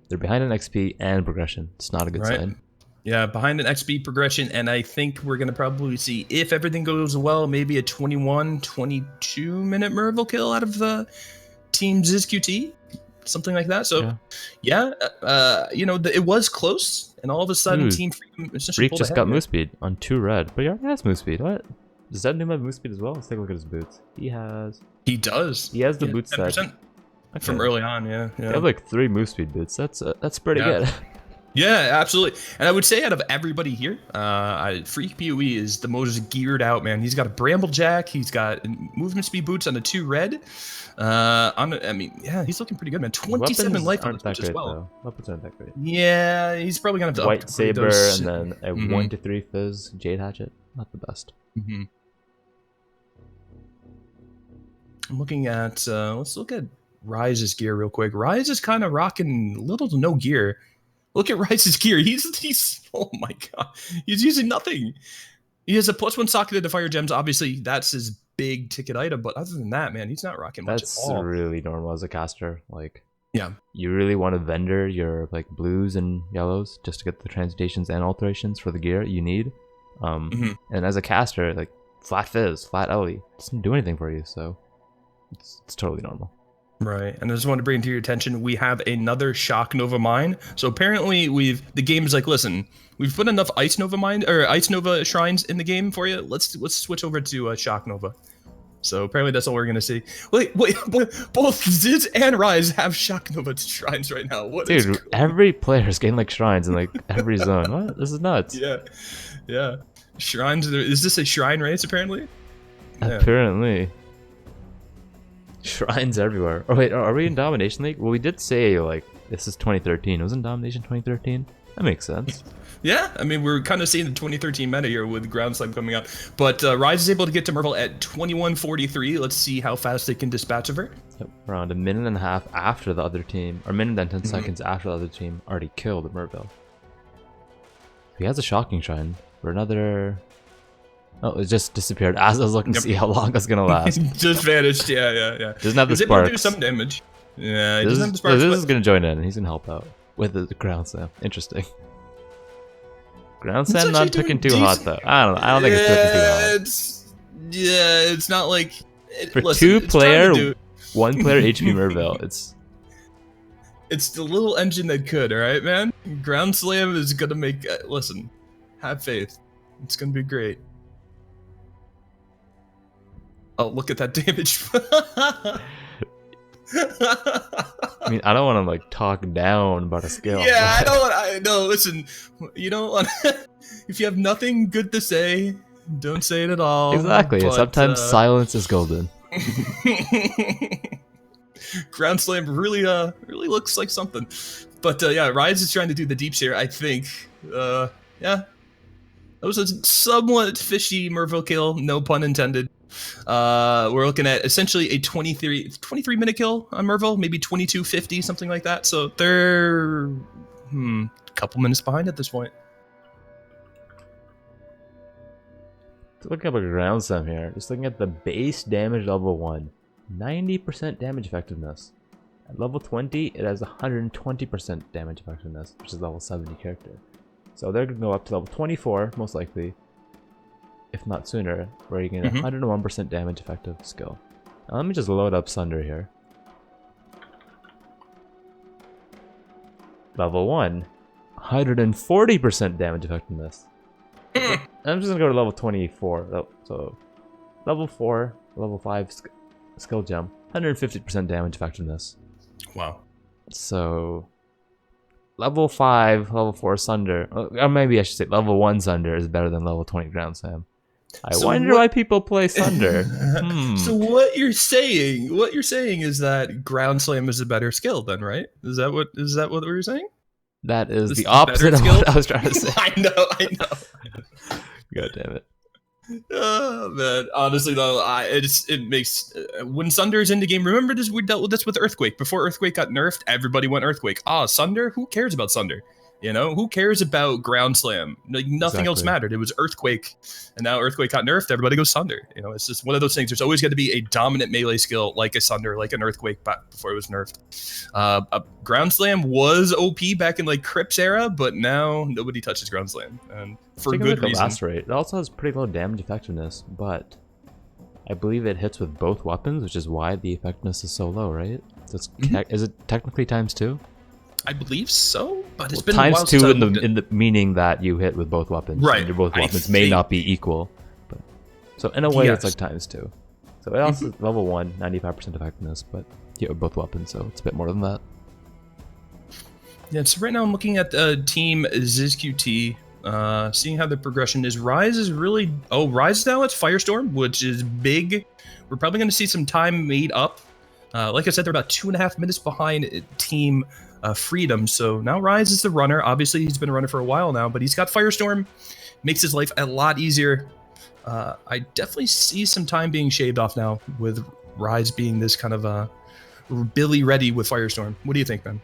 They're behind in XP and progression. It's not a good sign. Yeah, behind an XP progression, and I think we're going to probably see, if everything goes well, maybe a 21-22 minute Merville kill out of Team ZizQT, something like that. So, yeah, you know, it was close, and all of a sudden, Team Freak just got move speed on 2 red, but he already has move speed. What? Does that new have move speed as well? Let's take a look at his boots. He does. He has the boots set. From early on, yeah. They have like 3 move speed boots. That's pretty good. Yeah, absolutely. And I would say out of everybody here, FreeqPOE is the most geared out, man. He's got a Bramblejack. He's got movement speed boots on the 2 red. I mean, yeah, he's looking pretty good, man. 27 life on the boots as well. Weapons aren't that great. Yeah, he's probably going to have to White Saber and then a 1-3 Fizz Jade Hatchet. Not the best. I'm looking at, let's look at Rise's gear real quick. Rise is kind of rocking little to no gear. Look at Rise's gear. He's oh my god. He's using nothing. He has a +1 socketed to fire gems. Obviously, that's his big ticket item. But other than that, man, he's not rocking much at all. That's really normal as a caster. Like, yeah, you really want to vendor your like blues and yellows just to get the transmutations and alterations for the gear you need. And as a caster, like flat Fizz, flat Ellie doesn't do anything for you. So it's totally normal. Right, and I just wanted to bring to your attention, we have another Shock Nova mine. So apparently the game is like, listen, we've put enough Ice Nova shrines in the game for you. Let's switch over to Shock Nova. So apparently that's all we're gonna see. Wait, both Ziz and Rise have Shock Nova shrines right now. What? Dude, every player is getting like shrines in like every zone. What? This is nuts. Yeah. Shrines. Is this a shrine race? Apparently. Yeah. Apparently. Shrines everywhere. Oh wait, are we in Domination League? Well, we did say like this is 2013. Wasn't Domination 2013? That makes sense. Yeah, I mean we're kind of seeing the 2013 meta here with Ground Slime coming out. But Rise is able to get to Merville at 21:43. Let's see how fast they can dispatch of her. Yep, around a minute and a half after the other team, or minute and 10 seconds after the other team already killed Merville. He has a shocking shrine for another. Oh, it just disappeared as I was looking to see how long it's gonna last. Just vanished. Yeah. Doesn't have the sparks. Do some damage. Yeah, he This doesn't is, have the sparks. this But is gonna join in. He's gonna help out with the ground slam. Interesting. Ground slam not actually cooking doing too hot decent. though. I don't think it's cooking too hot. It's not like For listen, it's trying two-player, to do- one-player HP Merville, It's the little engine that could, all right, man. Ground slam is gonna make. Listen, have faith. It's gonna be great. Oh, look at that damage. I mean, I don't want to like talk down about a skill. Yeah, but- I know. Listen, you don't want. If you have nothing good to say, don't say it at all. Exactly. But, Sometimes silence is golden. Ground slam really looks like something. But yeah, Rise is trying to do the deep share, I think. Yeah. That was a somewhat fishy Merville kill, no pun intended. We're looking at essentially a 23 minute kill on Merville, maybe 22:50, something like that. So they're a couple minutes behind at this point. Looking up a ground slam here, just looking at the base damage level 1, 90% damage effectiveness. At level 20, it has 120% damage effectiveness, which is level 70 character. So they're going to go up to level 24, most likely, if not sooner, where you get 101% damage effective skill. Now let me just load up Sunder here. Level 1, 140% damage effectiveness. I'm just gonna go to level 24. So, level 4, level 5 skill gem, 150% damage effectiveness. Wow. So, level 5, level 4 Sunder, or maybe I should say level 1 Sunder is better than level 20 Ground Slam. I wonder why people play Sunder. So what you're saying is that Ground Slam is a better skill, then, right? Is that what you're saying? That is This the is opposite of skill? what I was trying to say. I know. God damn it. Oh man, honestly though, it makes when Sunder is in the game. Remember this? We dealt with this with Earthquake. Before Earthquake got nerfed, everybody went Earthquake. Sunder. Who cares about Sunder? You know, who cares about Ground Slam? Like nothing else mattered. It was Earthquake, and now Earthquake got nerfed. Everybody goes Sunder. You know, it's just one of those things. There's always got to be a dominant melee skill like a Sunder, like an Earthquake back before it was nerfed. Ground Slam was OP back in like Crypt's era, but now nobody touches Ground Slam, and for good reason. Blast rate. It also has pretty low damage effectiveness, but I believe it hits with both weapons, which is why the effectiveness is so low, right? So it's is it technically ×2? I believe so, but it's been ×2 a while since in the meaning that you hit with both weapons. Right. And both weapons may not be equal, but so in a way it's like ×2. So it also is level 1, 95% effectiveness, but you have both weapons, so it's a bit more than that. Yeah, so right now I'm looking at Team ZizQT, seeing how the progression is. Rise is really... Oh, Rise now it's Firestorm, which is big. We're probably going to see some time made up. Like I said, they're about 2.5 minutes behind Team Freedom. So now Rise is the runner. Obviously, he's been a runner for a while now, but he's got Firestorm. Makes his life a lot easier. I definitely see some time being shaved off now with Rise being this kind of Billy ready with Firestorm. What do you think, man?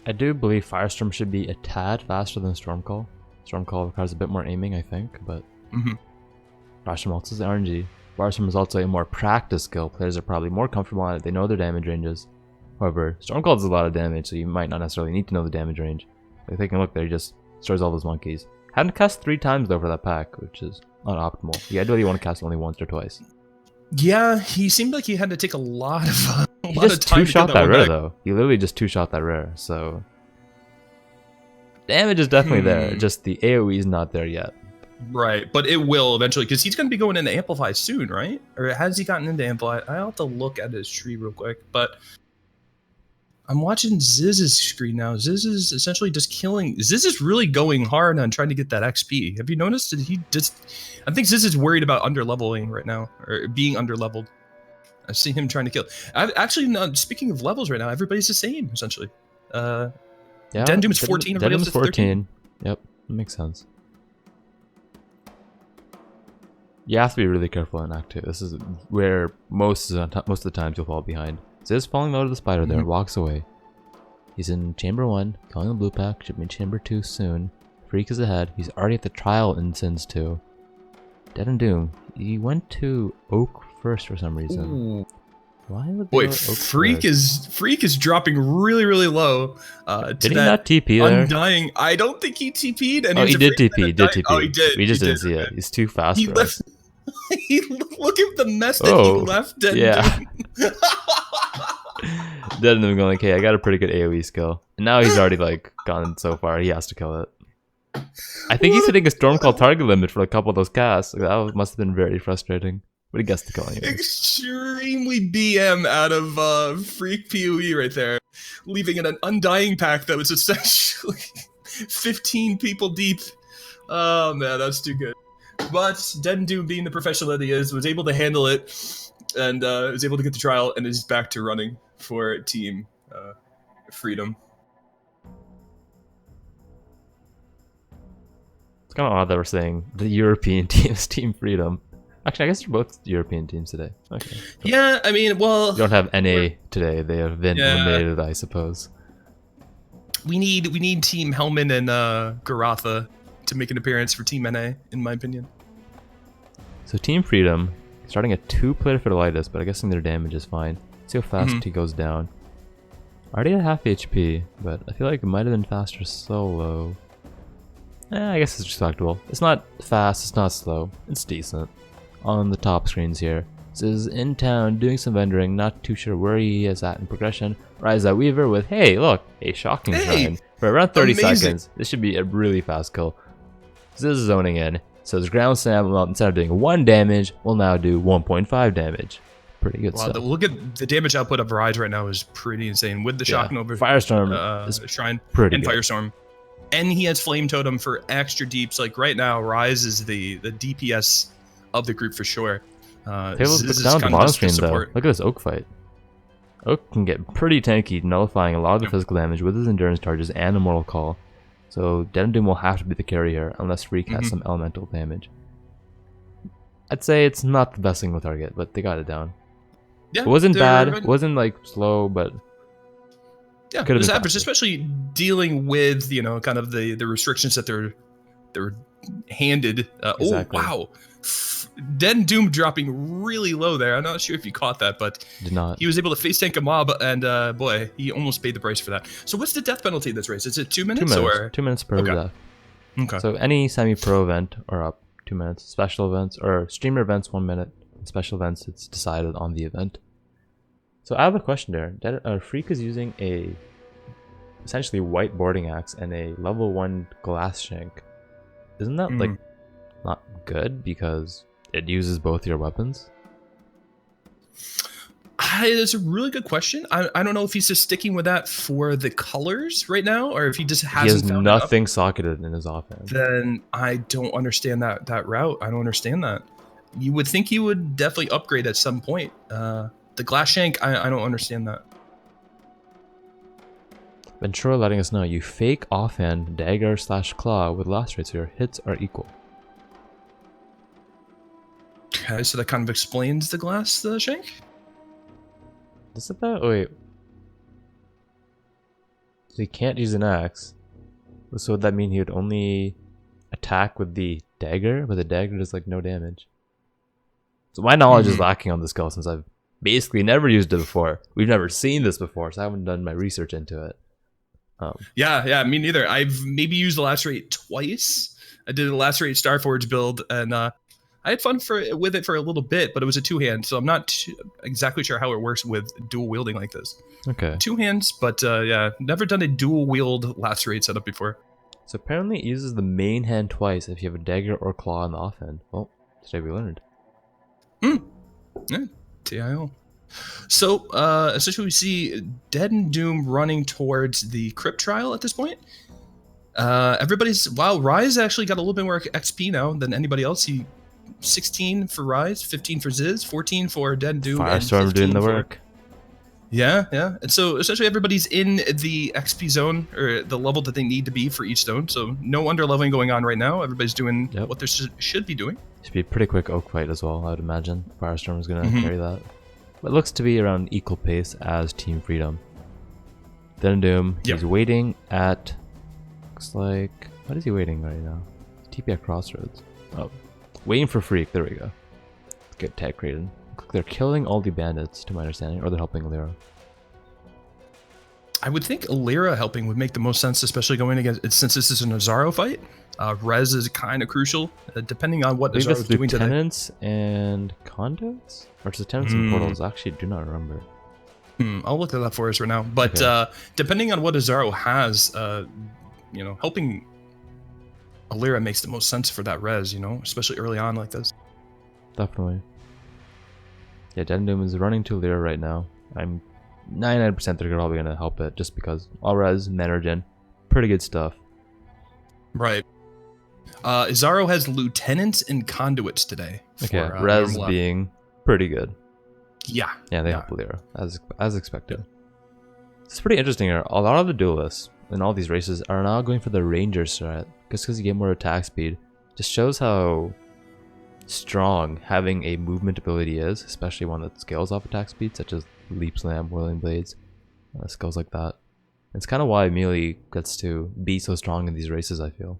I do believe Firestorm should be a tad faster than Stormcall. Stormcall requires a bit more aiming, I think, but Firestorm also is RNG. Firestorm is also a more practice skill. Players are probably more comfortable on it. They know their damage ranges. However, Stormcall does a lot of damage, so you might not necessarily need to know the damage range. Like, taking a look there, he just destroys all those monkeys. Had to cast 3 times though for that pack, which is not optimal. You ideally want to cast only once or twice. Yeah, he seemed like he had to take a lot of He just two-shot that rare though. He literally just two-shot that rare, so damage is definitely there. Just the AoE is not there yet. Right, but it will eventually, because he's going to be going into Amplify soon, right? Or has he gotten into Amplify? I'll have to look at his tree real quick, but I'm watching Ziz's screen now. Ziz is essentially just killing. Ziz is really going hard on trying to get that XP. Have you noticed that he just... I think Ziz is worried about underleveling right now, or being underleveled. I see him trying to kill. Actually, no, speaking of levels right now, everybody's the same, essentially. Yeah, DeadandDoom is 14, everybody else is 13. Yep, that makes sense. You have to be really careful in Act 2. This is where most of the times you'll fall behind. Ziz falling low to the spider there, walks away. He's in Chamber 1, killing the blue pack, should be in Chamber 2 soon. Freak is ahead, he's already at the trial in Sins 2. DeadandDoom, he went to Oak first for some reason. Why would they Boy, go Oak Freak first? is dropping really, really low. Did he not TP there? Undying. I don't think he TP'd, and Oh, he did TP. He did TP. Oh, he did. We just He didn't did. see it. He's too fast He for left. us. He look at the mess that he Oh, left. And yeah. Then I'm going, okay, I got a pretty good AoE skill. And now he's already like gone so far, he has to kill it. I think he's hitting a Storm Call target limit for a couple of those casts. Like, that must have been very frustrating. But he gets to kill anyway. Extremely BM out of FreeqPOE right there. Leaving an Undying pack that was essentially 15 people deep. Oh man, that's too good. But DeadandDoom, being the professional that he is, was able to handle it and was able to get the trial and is back to running for Team Freedom. It's kind of odd that we're saying the European team is Team Freedom. Actually, I guess they're both European teams today. Okay. Yeah, I mean, well... You don't have NA today. They have been eliminated, I suppose. We need Team Hellman and Garatha to make an appearance for Team NA, in my opinion. So Team Freedom, starting at 2-player Fiddleitis, but I guess their damage is fine. See how fast he goes down. Already at half HP, but I feel like it might have been faster solo. I guess it's respectable. It's not fast, it's not slow. It's decent. On the top screens here, this is in town doing some vendoring, not too sure where he is at in progression. Rise out Weaver with, hey, look, a shocking shrine. For around 30 seconds, this should be a really fast kill. This is zoning in, so his ground slam, well, instead of doing 1 damage, will now do 1.5 damage. Pretty good stuff. Look at the damage output of Rise right now is pretty insane. With the Shock Nova Firestorm is Shrine pretty and good. Firestorm. And he has Flame Totem for extra deeps. Like right now, Rise is the DPS of the group for sure. Look down the bottom screen though. Look at this Oak fight. Oak can get pretty tanky, nullifying a lot of the physical damage with his endurance charges and Immortal Call. So DeadandDoom will have to be the carry here, unless Freak has some elemental damage. I'd say it's not the best single target, but they got it down. Yeah, it wasn't bad, it wasn't like slow, but yeah, it was average, especially dealing with, you know, kind of the restrictions that they're handed. Exactly. Oh wow, DeadandDoom dropping really low there. I'm not sure if you caught that, but did not. He was able to face tank a mob, and boy, he almost paid the price for that. So what's the death penalty that's raised? Is it 2 minutes? 2 minutes. Or 2 minutes per death. Okay. So any semi-pro event or up 2 minutes. Special events or streamer events 1 minute. Special events, it's decided on the event. So I have a question there. Freak is using a essentially white boarding axe and a level 1 glass shank. Isn't that like not good because it uses both your weapons? That's a really good question. I don't know if he's just sticking with that for the colors right now, or if he just hasn't. He has nothing socketed in his offhand. Then I don't understand that route. I don't understand that. You would think he would definitely upgrade at some point. The glass shank, I don't understand that. Ventura letting us know you fake offhand dagger / claw with last rate so your hits are equal. Okay, so that kind of explains the shank? Is it that? Oh, wait. So he can't use an axe. So would that mean he would only attack with the dagger? But the dagger does like no damage. So my knowledge is lacking on this skill since I've basically never used it before. We've never seen this before, so I haven't done my research into it. Yeah, me neither. I've maybe used the lacerate twice. I did a lacerate Starforge build, and I had fun with it for a little bit, but it was a 2-hand, so I'm not exactly sure how it works with dual wielding like this. Okay. 2 hands, but yeah, never done a dual wield lacerate setup before. So apparently it uses the main hand twice if you have a dagger or claw on the offhand. Well, today we learned. Yeah, TIL. So, essentially we see DeadandDoom running towards the Crypt Trial at this point. Wow, Rise actually got a little bit more XP now than anybody else. 16 for Rise, 15 for Ziz, 14 for DeadandDoom, Firestorm doing the work. Yeah. And so essentially everybody's in the XP zone, or the level that they need to be for each zone. So no underleveling going on right now. Everybody's doing what they should be doing. Should be a pretty quick Oak fight as well, I would imagine. Firestorm is going to carry that. But it looks to be around equal pace as Team Freedom. DeadandDoom, he's waiting at... Looks like... What is he waiting right now? TP at Crossroads. Oh. Waiting for Freak. There we go. Let's get tag created. They're killing all the bandits, to my understanding, or they're helping Lyra. I would think Lyra helping would make the most sense, especially going against, since this is an Azaro fight. Res is kind of crucial, depending on what I believe Azaro it's is doing today. lieutenants and conduits? Or it's lieutenants and portals? I actually do not remember. I'll look that up for us right now. But Okay. depending on what Azaro has, you know, helping Lyra makes the most sense for that res, you know, especially early on like this. Definitely. Yeah, DeadandDoom is running to Lyra right now. I'm 99% they're probably going to help it just because all res, Menergen, pretty good stuff. Right. Azaro has lieutenants and conduits today. Okay, For, res normal being pretty good. Yeah. Yeah, they help Lyra, as expected. It's pretty interesting here. A lot of the duelists in all these races are now going for the ranger strat, just because you get more attack speed. Just shows how strong having a movement ability is, especially one that scales off attack speed, such as Leap Slam, Whirling Blades, skills like that. It's kind of why melee gets to be so strong in these races, I feel.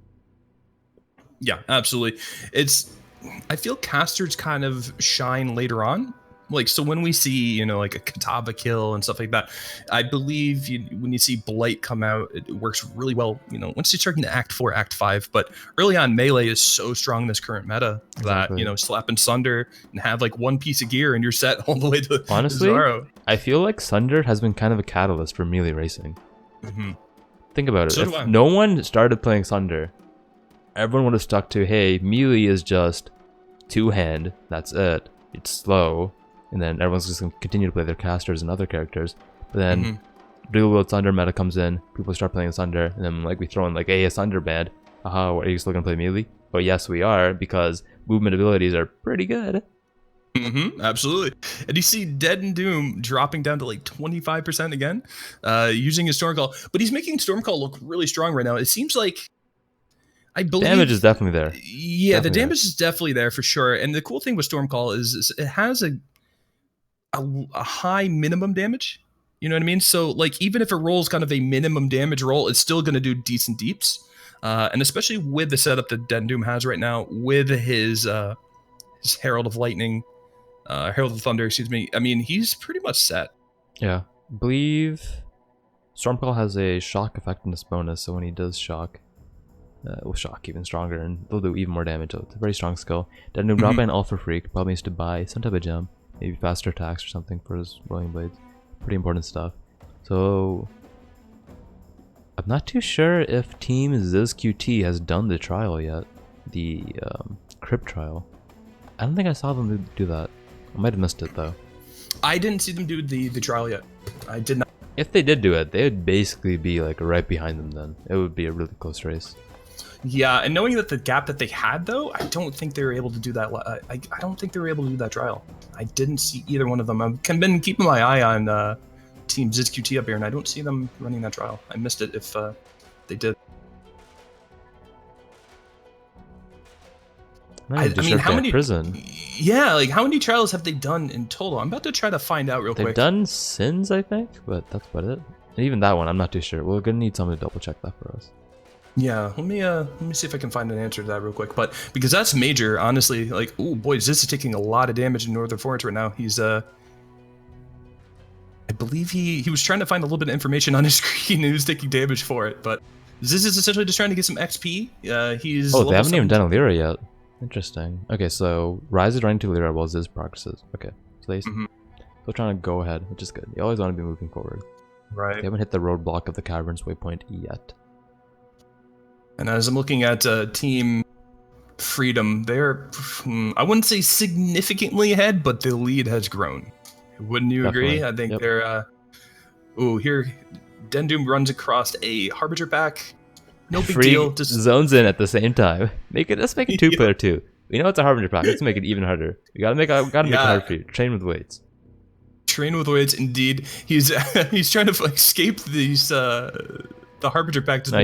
Yeah, absolutely. I feel casters kind of shine later on. Like, so when we see, you know, like a Katava kill and stuff like that, I believe when you see Blight come out, it works really well, you know, once you start into Act 4, Act 5. But early on, melee is so strong in this current meta that, you know, slap and Sunder and have like one piece of gear and you're set all the way to Honestly, Zaro. I feel like Sunder has been kind of a catalyst for melee racing. Think about it. So if no one started playing Sunder, everyone would have stuck to, hey, melee is just two-hand, that's it. It's slow. And then everyone's just going to continue to play their casters and other characters. But then Dual Wield Sunder meta comes in, people start playing Sunder, and then like we throw in like, hey, a Sunder band. Aha, are you still going to play melee? Oh yes, we are, because movement abilities are pretty good. Absolutely. And you see DeadandDoom dropping down to like 25% again, using his Stormcall. But he's making Stormcall look really strong right now. It seems like, I believe damage is definitely there. Yeah, the damage is definitely there for sure. And the cool thing with Stormcall is it has a high minimum damage. You know what I mean? So like even if it rolls kind of a minimum damage roll, it's still going to do decent deeps. And especially with the setup that DeadandDoom has right now, with his Herald of Lightning, Herald of Thunder, excuse me. I mean, he's pretty much set. Yeah, I believe Stormcall has a shock effectiveness bonus, so when he does shock, it will shock even stronger, and they'll do even more damage. So it's a very strong skill. DeadandDoom drop by an Alpha Freak, probably needs to buy some type of gem, maybe faster attacks or something for his Whirling Blades. Pretty important stuff. So I'm not too sure if Team ZizQT has done the trial yet, the Crypt trial. I don't think I saw them do that. I might have missed it though. I didn't see them do the trial yet. I did not. If they did do it, they would basically be like right behind them then. It would be a really close race. Yeah, and knowing that the gap that they had though, I don't think they were able to do that. I don't think they were able to do that trial. I didn't see either one of them. I've been keeping my eye on Team ZizQT up here, and I don't see them running that trial. I missed it if they did. I mean, how many prison? Yeah, like how many trials have they done in total? I'm about to try to find out real quick. They've done Sins, I think, but that's about it. And even that one, I'm not too sure. We're gonna need someone to double check that for us. Yeah, let me see if I can find an answer to that real quick. But because that's major, honestly, like, oh boy, Ziz is taking a lot of damage in Northern Forest right now. He's I believe he was trying to find a little bit of information on his screen and he was taking damage for it. But Ziz is essentially just trying to get some XP. He's they haven't even done a Lyra yet. Interesting. Okay, so Rise is running to Lyra while Ziz progresses. Okay, so they're trying to go ahead, which is good. You always want to be moving forward. Right. They haven't hit the roadblock of the Caverns waypoint yet. And as I'm looking at Team Freedom, they're, I wouldn't say significantly ahead, but the lead has grown. Wouldn't you agree? I think they're, here, DeadandDoom runs across a Harbinger pack. No big deal. Just zones in at the same time. Let's make it two-player too. We know it's a Harbinger pack. Let's make it even harder. We gotta make it hard for you. Train with weights. Train with weights, indeed. He's trying to escape these the Harbinger pack just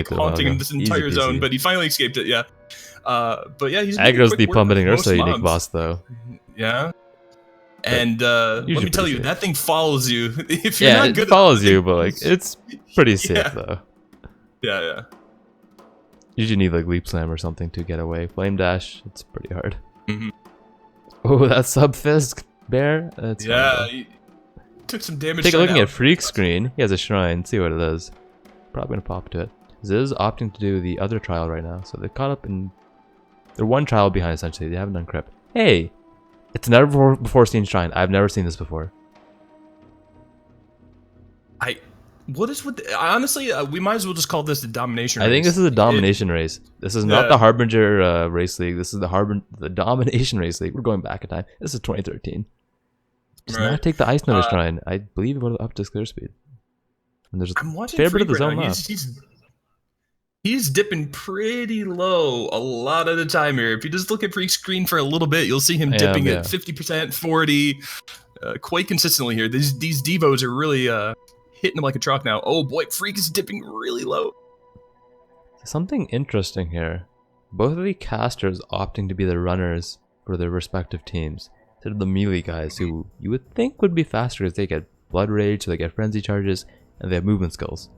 haunting this entire zone, but he finally escaped it. Yeah. But yeah, he's aggro's the plummeting Ursa unique boss though. Yeah. And let me tell you, that thing follows you. If you're not good, it follows you, but like it's pretty safe though. Yeah. You usually need like Leap Slam or something to get away. Flame Dash, it's pretty hard. Oh, that sub Fisk. Bear? That's Yeah, he took some damage. Take a look out. at Freak's screen. He has a shrine. See what it is. Probably gonna pop to it. Ziz opting to do the other trial right now, so they caught up in. They're one trial behind essentially. They haven't done crypt. Hey, it's never before seen shrine. I've never seen this before. What is with honestly? We might as well just call this the domination race. I think this is a domination race. This is not the Harbinger race league. This is the domination race league. We're going back in time. This is 2013. Does not take the ice notice shrine. I believe it goes up to clear speed. And there's a fair bit of the zone left. He's dipping pretty low a lot of the time here. If you just look at Freak's screen for a little bit, you'll see him dipping at 50%, 40, quite consistently here. These Devos are really hitting him like a truck now. Oh boy, Freak is dipping really low. Something interesting here. Both of the casters opting to be the runners for their respective teams instead of the melee guys who you would think would be faster as they get blood rage, so they get frenzy charges, and they have movement skills.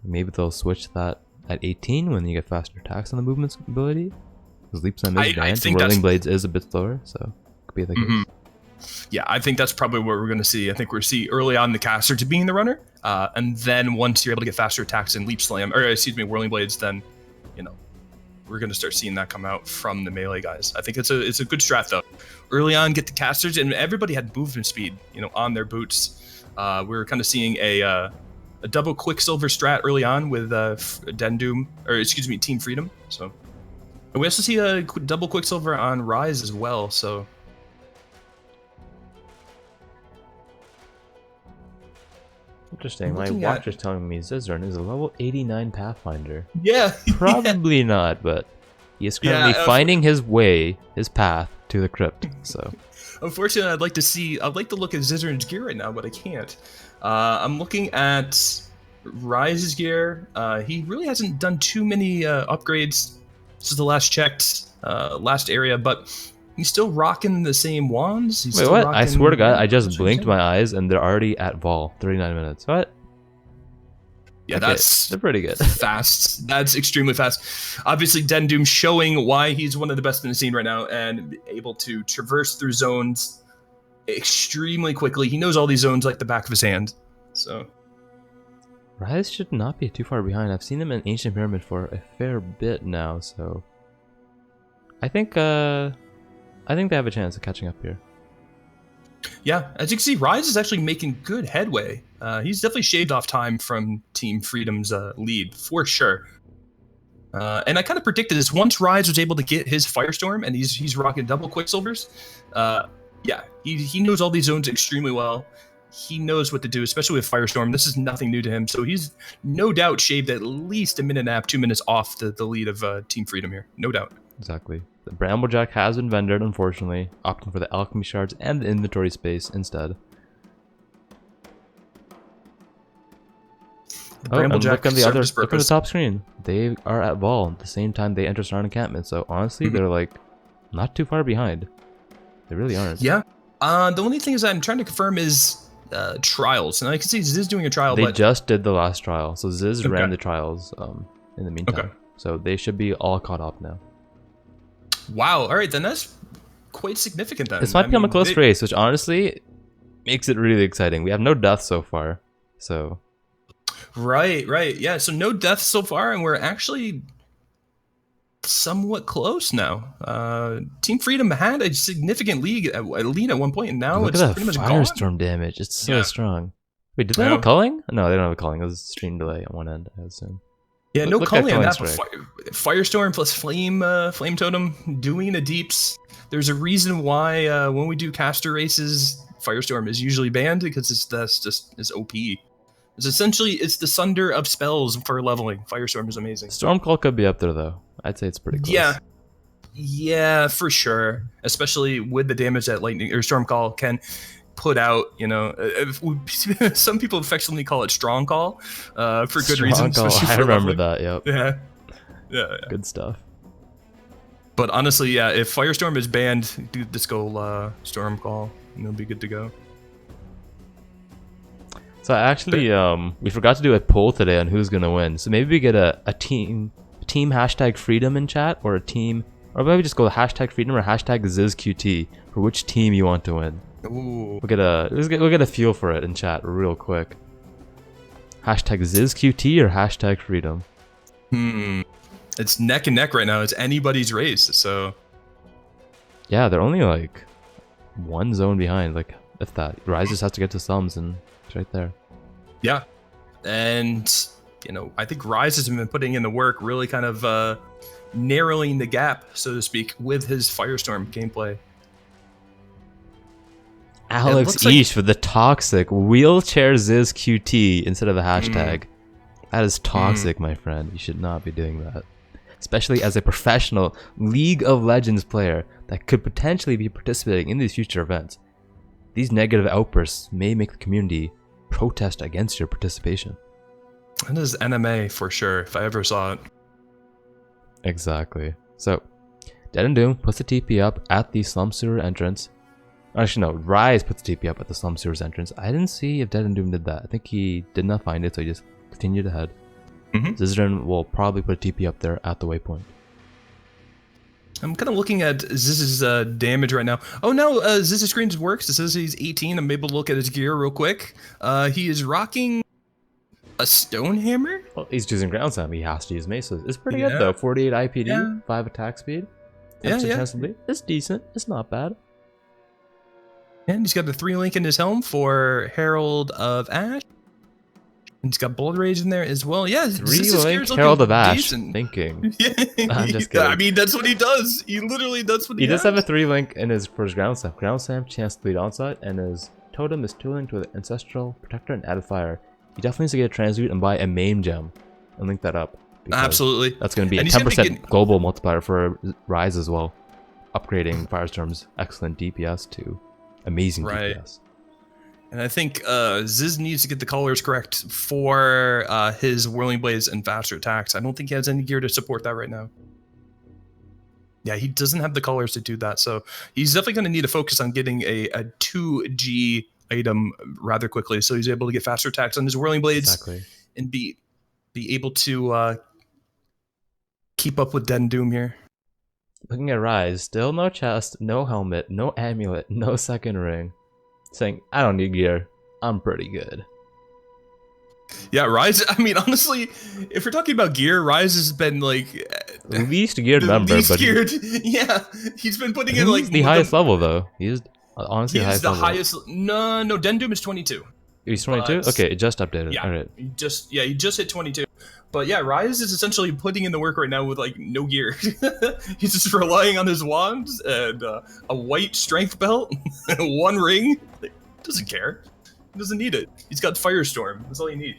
Maybe they'll switch that at 18 when you get faster attacks on the movement ability. Because Leap Slam is giant and Whirling Blades is a bit slower, so could be the case. Yeah, I think that's probably what we're going to see. I think we're going to see early on the caster to being the runner, and then once you're able to get faster attacks in Leap Slam, or excuse me, Whirling Blades, then, you know, we're going to start seeing that come out from the melee guys. I think it's a good strat though. Early on, get the casters, and everybody had movement speed, you know, on their boots. We were kind of seeing a double Quicksilver strat early on with DeadandDoom, or excuse me, Team Freedom. So, and we also see a double Quicksilver on Rise as well. So. Interesting. My watch is telling me Zizaran is a level 89 Pathfinder. Yeah. Probably not, but he is currently finding his path to the crypt. So. Unfortunately, I'd like to look at Zizaran's gear right now, but I can't. I'm looking at Rise's gear. He really hasn't done too many upgrades. This is the last checked, last area, but he's still rocking the same wands. He's Wait, what? I swear to God, I just blinked my eyes and they're already at Vol. 39 minutes. What? Yeah, okay, they're pretty good. Fast. That's extremely fast. Obviously, DeadandDoom showing why he's one of the best in the scene right now and able to traverse through zones extremely quickly. He knows all these zones like the back of his hand. So Rise should not be too far behind. I've seen him in Ancient Pyramid for a fair bit now, so I think they have a chance of catching up here. Yeah, as you can see, Rise is actually making good headway. He's definitely shaved off time from Team Freedom's lead, for sure. And I kind of predicted this. Once Rise was able to get his Firestorm, and he's rocking double Quicksilvers, yeah, he knows all these zones extremely well. He knows what to do, especially with Firestorm. This is nothing new to him, so he's no doubt shaved at least a minute and a half, 2 minutes off the lead of Team Freedom here. No doubt. Exactly. The Bramblejack has been vendored, unfortunately, opting for the Alchemy Shards and the inventory space instead. Bramblejack look at the top screen. They are at Vol at the same time they enter Star Encampment, so honestly, they're like not too far behind. They really aren't. Yeah. The only thing is I'm trying to confirm is trials, and I can see Ziz doing a trial. They just did the last trial, so Ziz ran the trials in the meantime. So they should be all caught up now. Wow. All right, then that's quite significant. Then this might become a close race, which honestly makes it really exciting. We have no deaths so far, so. Right. Yeah. So no deaths so far, and we're actually somewhat close now. Team Freedom had a significant lead at one point, and now it's pretty much gone. Firestorm damage. It's so strong. Wait, did they have a culling? No, they don't have a culling. It was a stream delay on one end, I assume. Yeah, no culling on that. Firestorm plus flame totem doing the deeps. There's a reason why when we do caster races, Firestorm is usually banned because it's OP. It's essentially the sunder of spells for leveling. Firestorm is amazing. Stormcall could be up there though. I'd say it's pretty close. Yeah, for sure. Especially with the damage that lightning or Stormcall can put out. You know, some people affectionately call it Strong Call for good reasons. I remember that. Yep. Yeah. Good stuff. But honestly, yeah, if Firestorm is banned, just go Stormcall, and it'll be good to go. So actually, we forgot to do a poll today on who's gonna win. So maybe we get a team hashtag freedom in chat or a team Or maybe just go with hashtag freedom or hashtag ZizQT for which team you want to win. Ooh. We'll get a feel for it in chat real quick. Hashtag ZizQT or hashtag freedom. It's neck and neck right now. It's anybody's race. So yeah, they're only like one zone behind. Like if that, Rise just has to get to thumbs and it's right there. Yeah, and you know, I think Rise has been putting in the work, really kind of narrowing the gap, so to speak, with his Firestorm gameplay. Alex Eesh with the toxic wheelchair ZizQT instead of a hashtag. That is toxic, my friend. You should not be doing that. Especially as a professional League of Legends player that could potentially be participating in these future events. These negative outbursts may make the community protest against your participation. That is NMA for sure, if I ever saw it. Exactly. So, DeadandDoom puts the TP up at the Slum Sewer entrance. Actually, no, Rise puts the TP up at the Slum Sewers entrance. I didn't see if DeadandDoom did that. I think he did not find it, so he just continued ahead. Zizaran will probably put a TP up there at the waypoint. I'm kind of looking at Ziz's damage right now. Oh no, Ziz's screen works. It says he's 18. I'm able to look at his gear real quick. He is rocking a stone hammer. Well, he's choosing ground slam. He has to use maces. It's pretty good though. 48 IPD, 5 attack speed. It's decent. It's not bad. And he's got the 3 link in his helm for Herald of Ash. And he's got Blood Rage in there as well. Yeah, 3 link Herald of Ash. Thinking. Yeah, I'm just kidding. I mean, that's what he does. He literally does what he does. He does have a 3 link in his for his ground slam. Ground slam, chance to lead onslaught, and his totem is 2 linked with Ancestral Protector and Added Fire. He definitely needs to get a transmute and buy a main gem and link that up. Absolutely. That's going to be a 10% global multiplier for Rise as well. Upgrading Firestorm's excellent DPS to amazing DPS. And I think Ziz needs to get the colors correct for his Whirling Blaze and faster attacks. I don't think he has any gear to support that right now. Yeah, he doesn't have the colors to do that. So he's definitely going to need to focus on getting a 2G item rather quickly, so he's able to get faster attacks on his Whirling Blades and be able to keep up with DeadandDoom here. Looking at Rise, still no chest, no helmet, no amulet, no second ring. Saying, I don't need gear. I'm pretty good. Yeah, Rise, I mean, honestly, if we're talking about gear, Rise has been like the least geared member. Least geared. Yeah, he's been putting in like the highest level though. He's honestly the highest. No, DeadandDoom is 22. He's 22. Okay, it just updated. Yeah, all right. He just hit 22. But yeah, Rise is essentially putting in the work right now with like no gear. He's just relying on his wands and a white strength belt, 1 ring. Doesn't care. He doesn't need it. He's got Firestorm. That's all you need.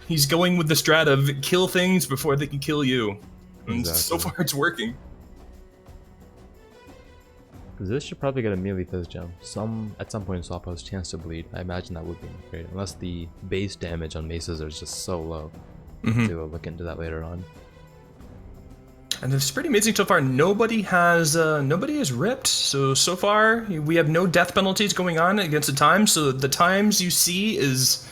He's going with the strat of kill things before they can kill you. And so far it's working. This should probably get a melee fizz gem. At some point in swap house chance to bleed. I imagine that would be great. Unless the base damage on maces is just so low. We'll look into that later on. And it's pretty amazing so far. Nobody has ripped. So far we have no death penalties going on against the times. So the times you see is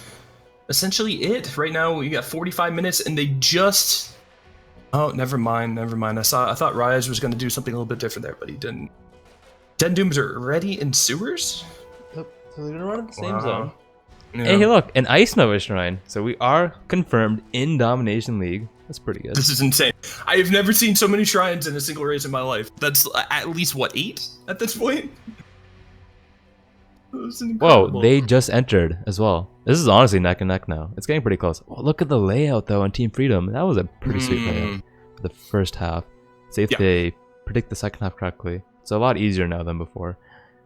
essentially it. Right now we got 45 minutes and they just never mind. I thought Rise was gonna do something a little bit different there, but he didn't. DeadandDooms are ready in sewers? So they're gonna run in the same zone. Yeah. Hey, look, an Ice Nova Shrine. So we are confirmed in Domination League. That's pretty good. This is insane. I have never seen so many shrines in a single race in my life. That's at least, what, 8 at this point? Whoa, they just entered as well. This is honestly neck and neck now. It's getting pretty close. Oh, look at the layout, though, on Team Freedom. That was a pretty sweet layout for the first half. See if they predict the second half correctly. It's a lot easier now than before.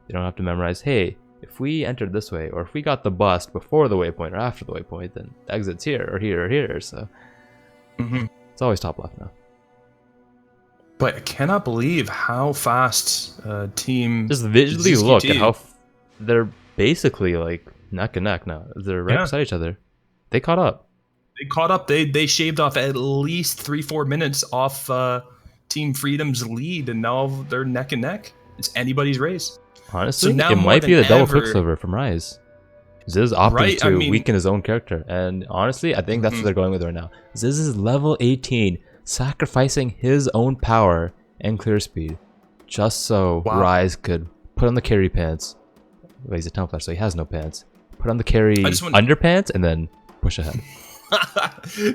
You don't have to memorize, hey, if we entered this way, or if we got the bust before the waypoint or after the waypoint, then the exit's here or here or here. So it's always top left now. But I cannot believe how fast Team just visually ZQT. Look at how they're basically like neck and neck now. They're right beside each other. They caught up. They shaved off at least 3-4 minutes off Team Freedom's lead, and now they're neck and neck. It's anybody's race. Honestly, so it might be the double Quicksilver from Rise. Ziz opting to weaken his own character, and honestly, I think that's what they're going with right now. Ziz is level 18, sacrificing his own power and clear speed just so Wow. Rise could put on the carry pants. Well, he's a Templar, so he has no pants. Put on the carry underpants and then push ahead.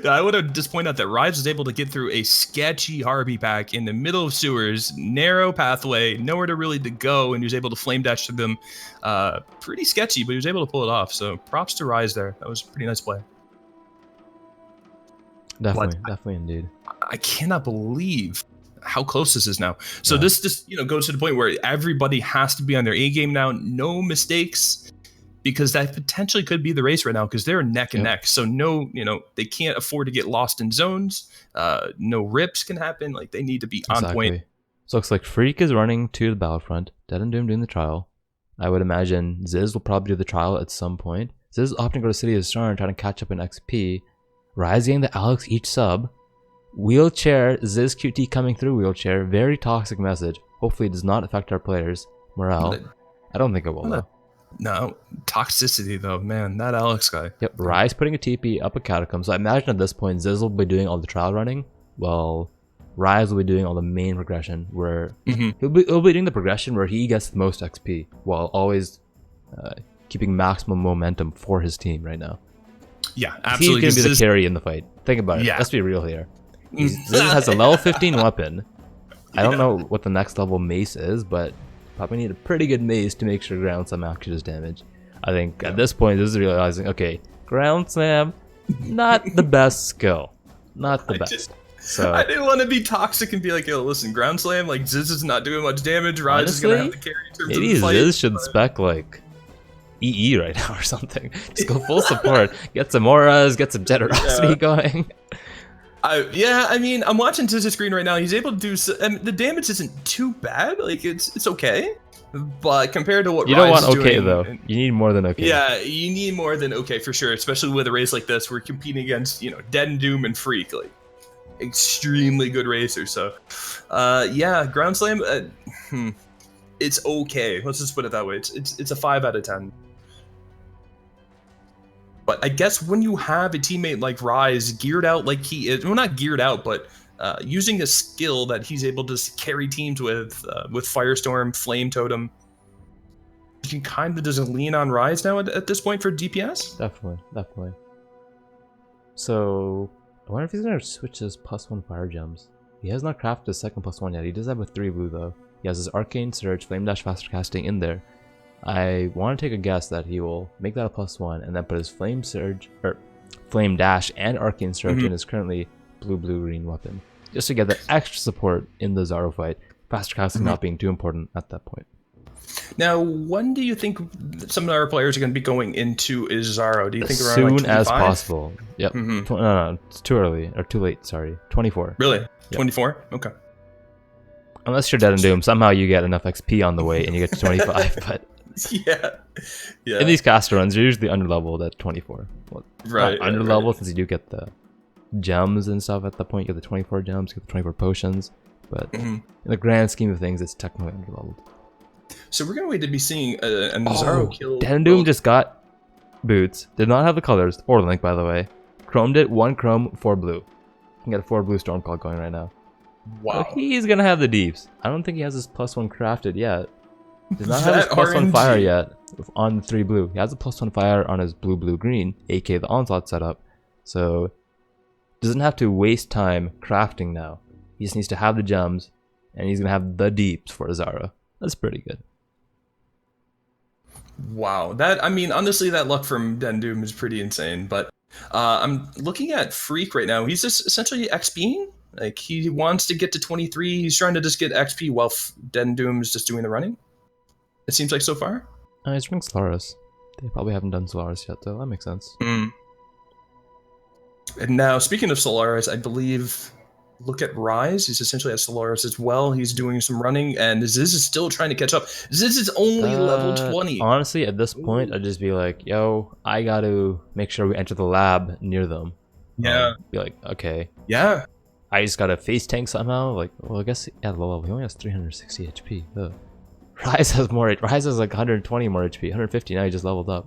I would have just pointed out that Rise was able to get through a sketchy Harpy pack in the middle of sewers, narrow pathway, nowhere to really to go, and he was able to flame dash to them. Pretty sketchy, but he was able to pull it off. So props to Rise there. That was a pretty nice play. Definitely indeed. I cannot believe how close this is now. So this just goes to the point where everybody has to be on their A game now. No mistakes. Because that potentially could be the race right now, because they're neck and neck. So no, they can't afford to get lost in zones. No rips can happen. Like they need to be on point. So it looks like Freak is running to the battlefront. DeadandDoom doing the trial. I would imagine Ziz will probably do the trial at some point. Ziz is opting to go to City of Zizaran, trying to catch up in XP. Rise getting the Alex each sub. Wheelchair, ZizQT coming through wheelchair. Very toxic message. Hopefully it does not affect our players' morale. I don't think it will though. No, toxicity though, man, that Alex guy. Yep, Rise putting a TP up a catacomb. So I imagine at this point, Ziz will be doing all the trial running, while Rise will be doing all the main progression, where he'll be doing the progression where he gets the most XP, while always keeping maximum momentum for his team right now. Yeah, absolutely. He's going to be the carry in the fight. Think about it. Let's be real here. Ziz has a level 15 weapon. I don't know what the next level mace is, but probably need a pretty good mace to make sure Ground Slam actually does damage. I think at this point, this is realizing, okay, Ground Slam, not the best skill. Not the best. So I didn't want to be toxic and be like, yo, listen, Ground Slam, like Ziz is not doing much damage. Rise is going to have to carry in terms maybe of the fight. Ziz should spec like EE right now or something. Just go full support. Get some auras, get some generosity going. I mean, I'm watching Ziz's screen right now. He's able to do the damage isn't too bad. Like it's okay, but compared to what you Rise don't want is okay doing, though. You need more than okay. Yeah, you need more than okay for sure. Especially with a race like this, we're competing against DeadandDoom and Freak, like extremely good racers. So, yeah, Ground Slam, it's okay. Let's just put it that way. It's a 5 out of 10. But I guess when you have a teammate like Rise geared out like he is, well, not geared out, but using a skill that he's able to carry teams with Firestorm, Flame Totem, you can kind of just lean on Rise now at this point for DPS? Definitely. So, I wonder if he's going to switch his +1 fire gems. He has not crafted his second +1 yet. He does have with 3 blue though. He has his Arcane Surge, Flame Dash, Faster Casting in there. I want to take a guess that he will make that a +1 and then put his Flame Surge, or Flame Dash and Arcane Surge in his currently blue-green weapon. Just to get that extra support in the Zaro fight. Faster Casting not being too important at that point. Now, when do you think some of our players are going to be going into Zaro? Do you think as around soon as possible? Yep. No, it's too early, or too late, sorry. 24. Really? Yep. 24? Okay. Unless you're DeadandDoom, somehow you get enough XP on the way and you get to 25, but... Yeah. In these caster runs, you're usually underleveled at 24. Well, right. Underleveled since you do get the gems and stuff at that point. You get the 24 gems, you get the 24 potions. But in the grand scheme of things, it's technically underleveled. So we're going to wait to be seeing a Zaro kill. DeadandDoom just got boots. Did not have the colors or link, by the way. Chromed it, 1 chrome, 4 blue. You can get a 4 blue Stormcall going right now. Wow. So he's going to have the deeps. I don't think he has his +1 crafted yet. Does not have his +1 fire yet on the 3 blue. He has a +1 fire on his blue-green, aka the onslaught setup. So doesn't have to waste time crafting now. He just needs to have the gems, and he's gonna have the deeps for Zaro. That's pretty good. Wow, I mean, honestly, that luck from DeadandDoom is pretty insane. But I'm looking at Freak right now. He's just essentially XPing. Like he wants to get to 23. He's trying to just get XP while DeadandDoom is just doing the running. It seems like so far. He's running Solaris. They probably haven't done Solaris yet, though. That makes sense. And now, speaking of Solaris, I believe, look at Rise. He's essentially at Solaris as well. He's doing some running, and Ziz is still trying to catch up. Ziz is only level 20. Honestly, at this point, I'd just be like, yo, I got to make sure we enter the lab near them. Yeah. Be like, okay. Yeah. I just got to face tank somehow. Like, well, I guess at low level, he only has 360 HP. Ugh. Rise has more. Rise has like 120 more HP, 150. Now he just leveled up.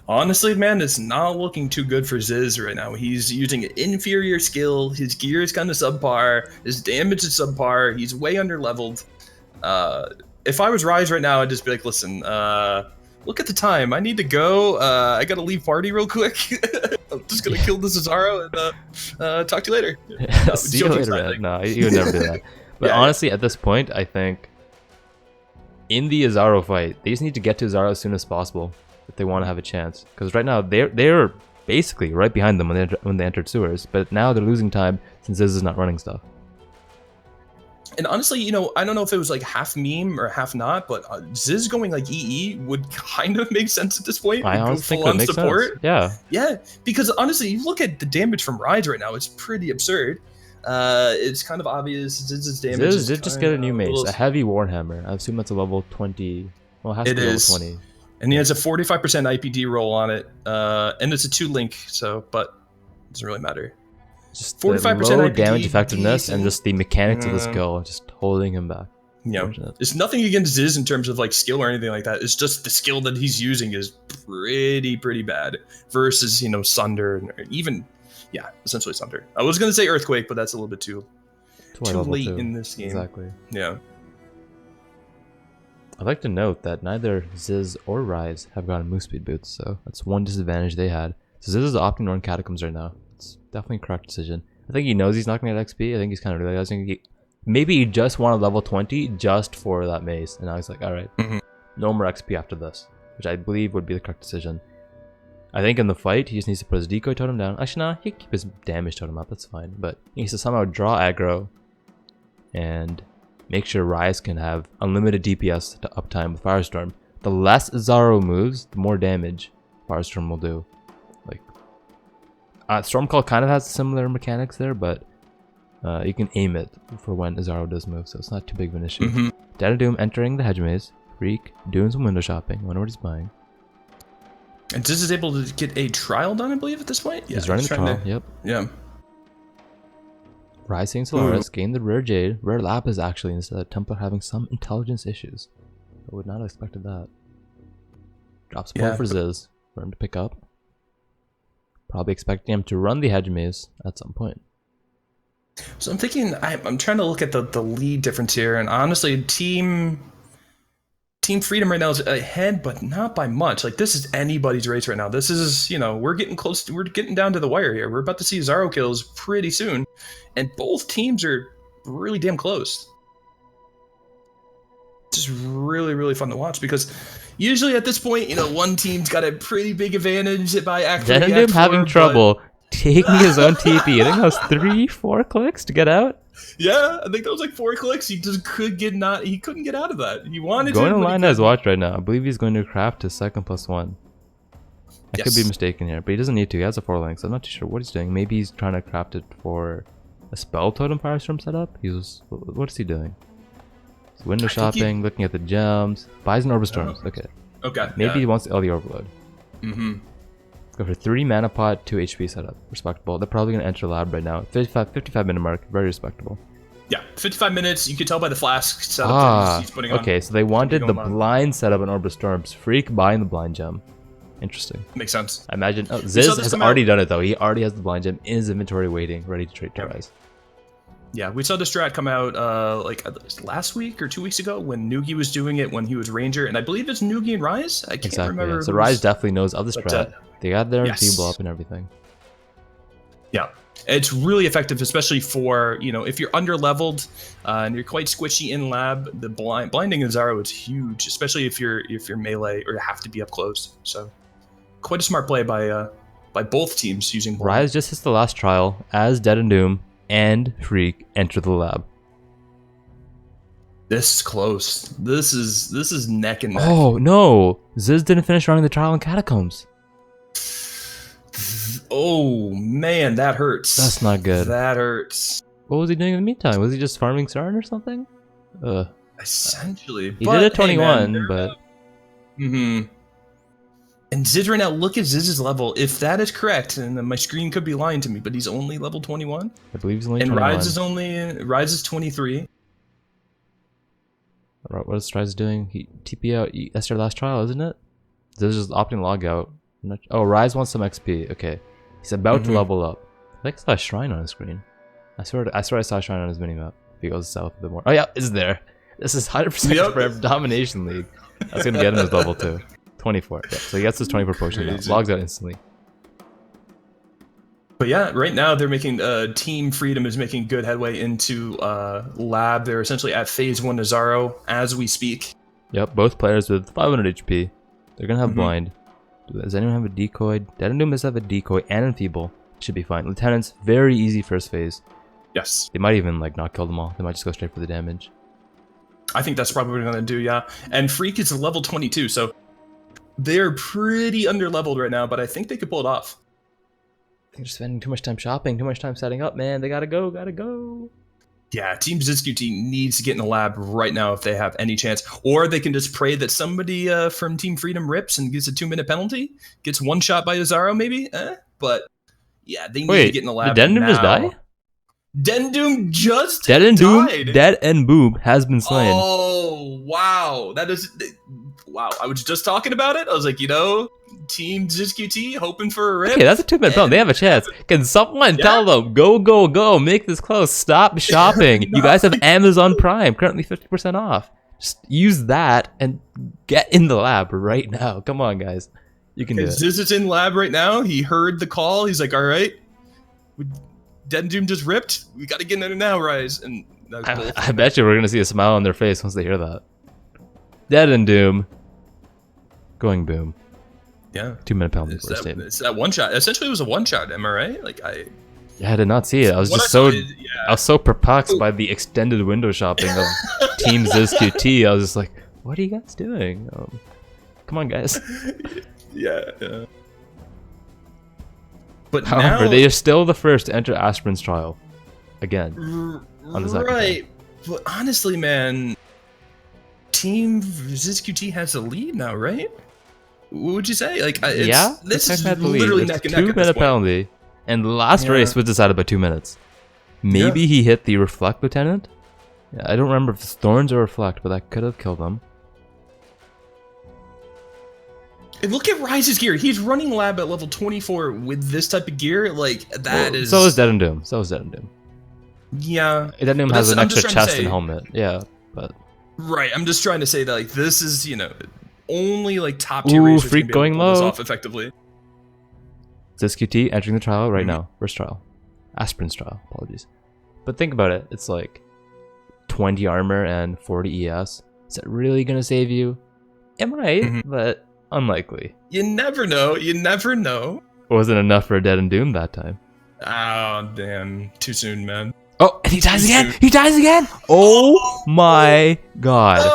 Honestly, man, it's not looking too good for Ziz right now. He's using an inferior skill. His gear is kind of subpar. His damage is subpar. He's way underleveled. If I was Rise right now, I'd just be like, listen, look at the time. I need to go. I gotta leave party real quick. I'm just gonna kill the Cesaro and talk to you later. No, See you later, man. No, you would never do that. But honestly, at this point, I think in the Cesaro fight, they just need to get to Cesaro as soon as possible if they want to have a chance. Because right now, they're basically right behind them when they entered sewers. But now they're losing time since Ziz is not running stuff. And honestly, you know, I don't know if it was like half meme or half not, but Ziz going like EE would kind of make sense at this point. I honestly think that makes sense. Yeah. Yeah, because honestly, you look at the damage from Rise right now, it's pretty absurd. It's kind of obvious Ziz's damage. Ziz did just get a new mace, a heavy Warhammer. I assume that's a level 20. Well, it has to be level 20. And he has a 45% IPD roll on it, and it's a 2-link, so, but it doesn't really matter. Just 45% low damage effectiveness and just the mechanics of the skill just holding him back. Yeah, it's nothing against Ziz in terms of like skill or anything like that. It's just the skill that he's using is pretty bad versus, you know, Sunder and even, yeah, essentially Sunder. I was gonna say Earthquake, but that's a little bit too late in this game. Exactly. Yeah. I'd like to note that neither Ziz or Rise have gotten move speed boots, so that's one disadvantage they had. So Ziz is opting to run Catacombs right now. It's definitely a correct decision. I think he knows he's not going to get XP. I think he's kind of realizing maybe he just wanted level 20 just for that mace. And now he's like, alright, no more XP after this. Which I believe would be the correct decision. I think in the fight, he just needs to put his decoy totem down. Actually, no, he can keep his damage totem up. That's fine. But he needs to somehow draw aggro and make sure Rise can have unlimited DPS to uptime with Firestorm. The less Zaro moves, the more damage Firestorm will do. Stormcall kind of has similar mechanics there, but you can aim it for when Zaro does move, so it's not too big of an issue. DeadandDoom entering the hedge maze. Freak doing some window shopping. Wonder what he's buying. And Ziz is able to get a trial done, I believe, at this point. Yeah, he's running the trial. Yep. Yeah. Rising Solaris gained the rare Jade. Rare Lapis actually, instead of Templar having some intelligence issues. I would not have expected that. Drops a point for Ziz for him to pick up. Probably expecting him to run the hedge maze at some point. So I'm thinking, I'm trying to look at the lead difference here, and honestly, Team Freedom right now is ahead, but not by much. Like, this is anybody's race right now. This is, you know, we're getting close. We're getting down to the wire here. We're about to see Zaro kills pretty soon, and both teams are really damn close. It's just really fun to watch because usually at this point, you know, one team's got a pretty big advantage by Act 3, DeadandDoom having trouble taking his own TP. I think that was 3-4 clicks to get out. Yeah, I think that was like 4 clicks. He just he couldn't get out of that. He wanted going to. Going to line as watch right now. I believe he's going to craft his second +1. I could be mistaken here, but he doesn't need to. He has a 4 links. I'm not too sure what he's doing. Maybe he's trying to craft it for a spell totem Firestorm setup. What is he doing? He's window shopping, looking at the gems. Buys an Orbistorms. Okay. Maybe he wants the LD Overload. Let's go for 3 mana pot, 2 HP setup. Respectable. They're probably going to enter lab right now. 55 minute mark. Very respectable. Yeah, 55 minutes. You can tell by the flask setup he's putting on. Okay, so they wanted the blind setup in Orbistorms. Freak buying the blind gem. Interesting. Makes sense. I imagine. Ziz has already done it though. He already has the blind gem in his inventory waiting, ready to trade to Rise. Yeah, we saw the strat come out like last week or 2 weeks ago when Noogie was doing it when he was Ranger, and I believe it's Noogie and Rise. I can't remember. Yeah. So Rise definitely knows of the strat. They got their team blow up and everything. Yeah, it's really effective, especially for, you know, if you're under leveled and you're quite squishy in lab. The blinding in Zaro is huge, especially if you're melee or have to be up close. So quite a smart play by both teams using blind. Rise just hits the last trial as DeadandDoom and Freak enter the lab. This is close. This is neck and neck. Oh no! Ziz didn't finish running the trial in Catacombs. Oh man, that hurts. That's not good. That hurts. What was he doing in the meantime? Was he just farming Sarn or something? Essentially. He did a 21, but... And Ziz right now, look at Ziz's level. If that is correct, and my screen could be lying to me, but he's only level 21. I believe he's only 21. And Rise is 23. What is Rise doing? He TP out. That's their last trial, isn't it? Ziz is opting log out. Oh, Rise wants some XP. Okay, he's about to level up. I think I saw a shrine on his screen. I swear I saw a shrine on his minimap. If he goes south a bit more. Oh yeah, it's there. This is 100% for Domination League. That's gonna get him his level 2. 24. Yeah, so he gets his 24 potion now. Logs out instantly. But yeah, right now they're making Team Freedom is making good headway into Lab. They're essentially at phase 1 Nazaro as we speak. Yep, both players with 500 HP. They're gonna have blind. Does anyone have a decoy? DeadandDoom does have a decoy and enfeeble. Should be fine. Lieutenant's very easy first phase. Yes. They might even like not kill them all. They might just go straight for the damage. I think that's probably what they're gonna do, yeah. And Freak is level 22, so they're pretty underleveled right now, but I think they could pull it off. They're spending too much time shopping, too much time setting up, man. They gotta go. Yeah, Team ZizQT needs to get in the lab right now if they have any chance. Or they can just pray that somebody from Team Freedom rips and gets a 2-minute penalty. Gets one shot by Azaro, maybe? But yeah, they need to get in the lab. Did DeadandDoom just die? DeadandDoom just died. DeadandDoom has been slain. Oh, wow. That is... Wow, I was just talking about it. I was like, Team ZizQT hoping for a rip. Okay, that's a 2-minute penalty. They have a chance. Can someone tell them, go, make this close. Stop shopping. You guys have Amazon Prime, currently 50% off. Just use that and get in the lab right now. Come on, guys. You can do it. Ziz is in lab right now. He heard the call. He's like, all right. DeadandDoom just ripped. We got to get in there now, Rise. And I bet you we're going to see a smile on their face once they hear that. DeadandDoom going boom. Yeah. 2-minute penalty. It's that one shot. Essentially, it was a one shot. Am I right? Yeah, I did not see it. I was just I was so perplexed by the extended window shopping of Team ZizQT. I was just like, what are you guys doing? Come on, guys. Yeah. But however, now, they are still the first to enter Aspirin's trial. Again. On the second right. Time. But honestly, man, Team ZizQT has the lead now, right? What would you say? This is literally neck and neck. 2-minute penalty, and the last race was decided by 2 minutes. Maybe he hit the Reflect Lieutenant? Yeah, I don't remember if it's Thorns or Reflect, but that could have killed him. And look at Rise's gear. He's running lab at level 24 with this type of gear. Is... So is DeadandDoom. Yeah. DeadandDoom has an extra chest and helmet. Yeah, but... Right, I'm just trying to say that, this is, only, top tier racers Freak going low. This low. off effectively. ZizQT entering the trial right now. First trial. Aspirin's trial. Apologies. But think about it. It's 20 armor and 40 ES. Is that really going to save you? It might, but unlikely. You never know. It wasn't enough for DeadandDoom that time. Oh, damn. Too soon, man. Oh, and he dies again! Oh my god.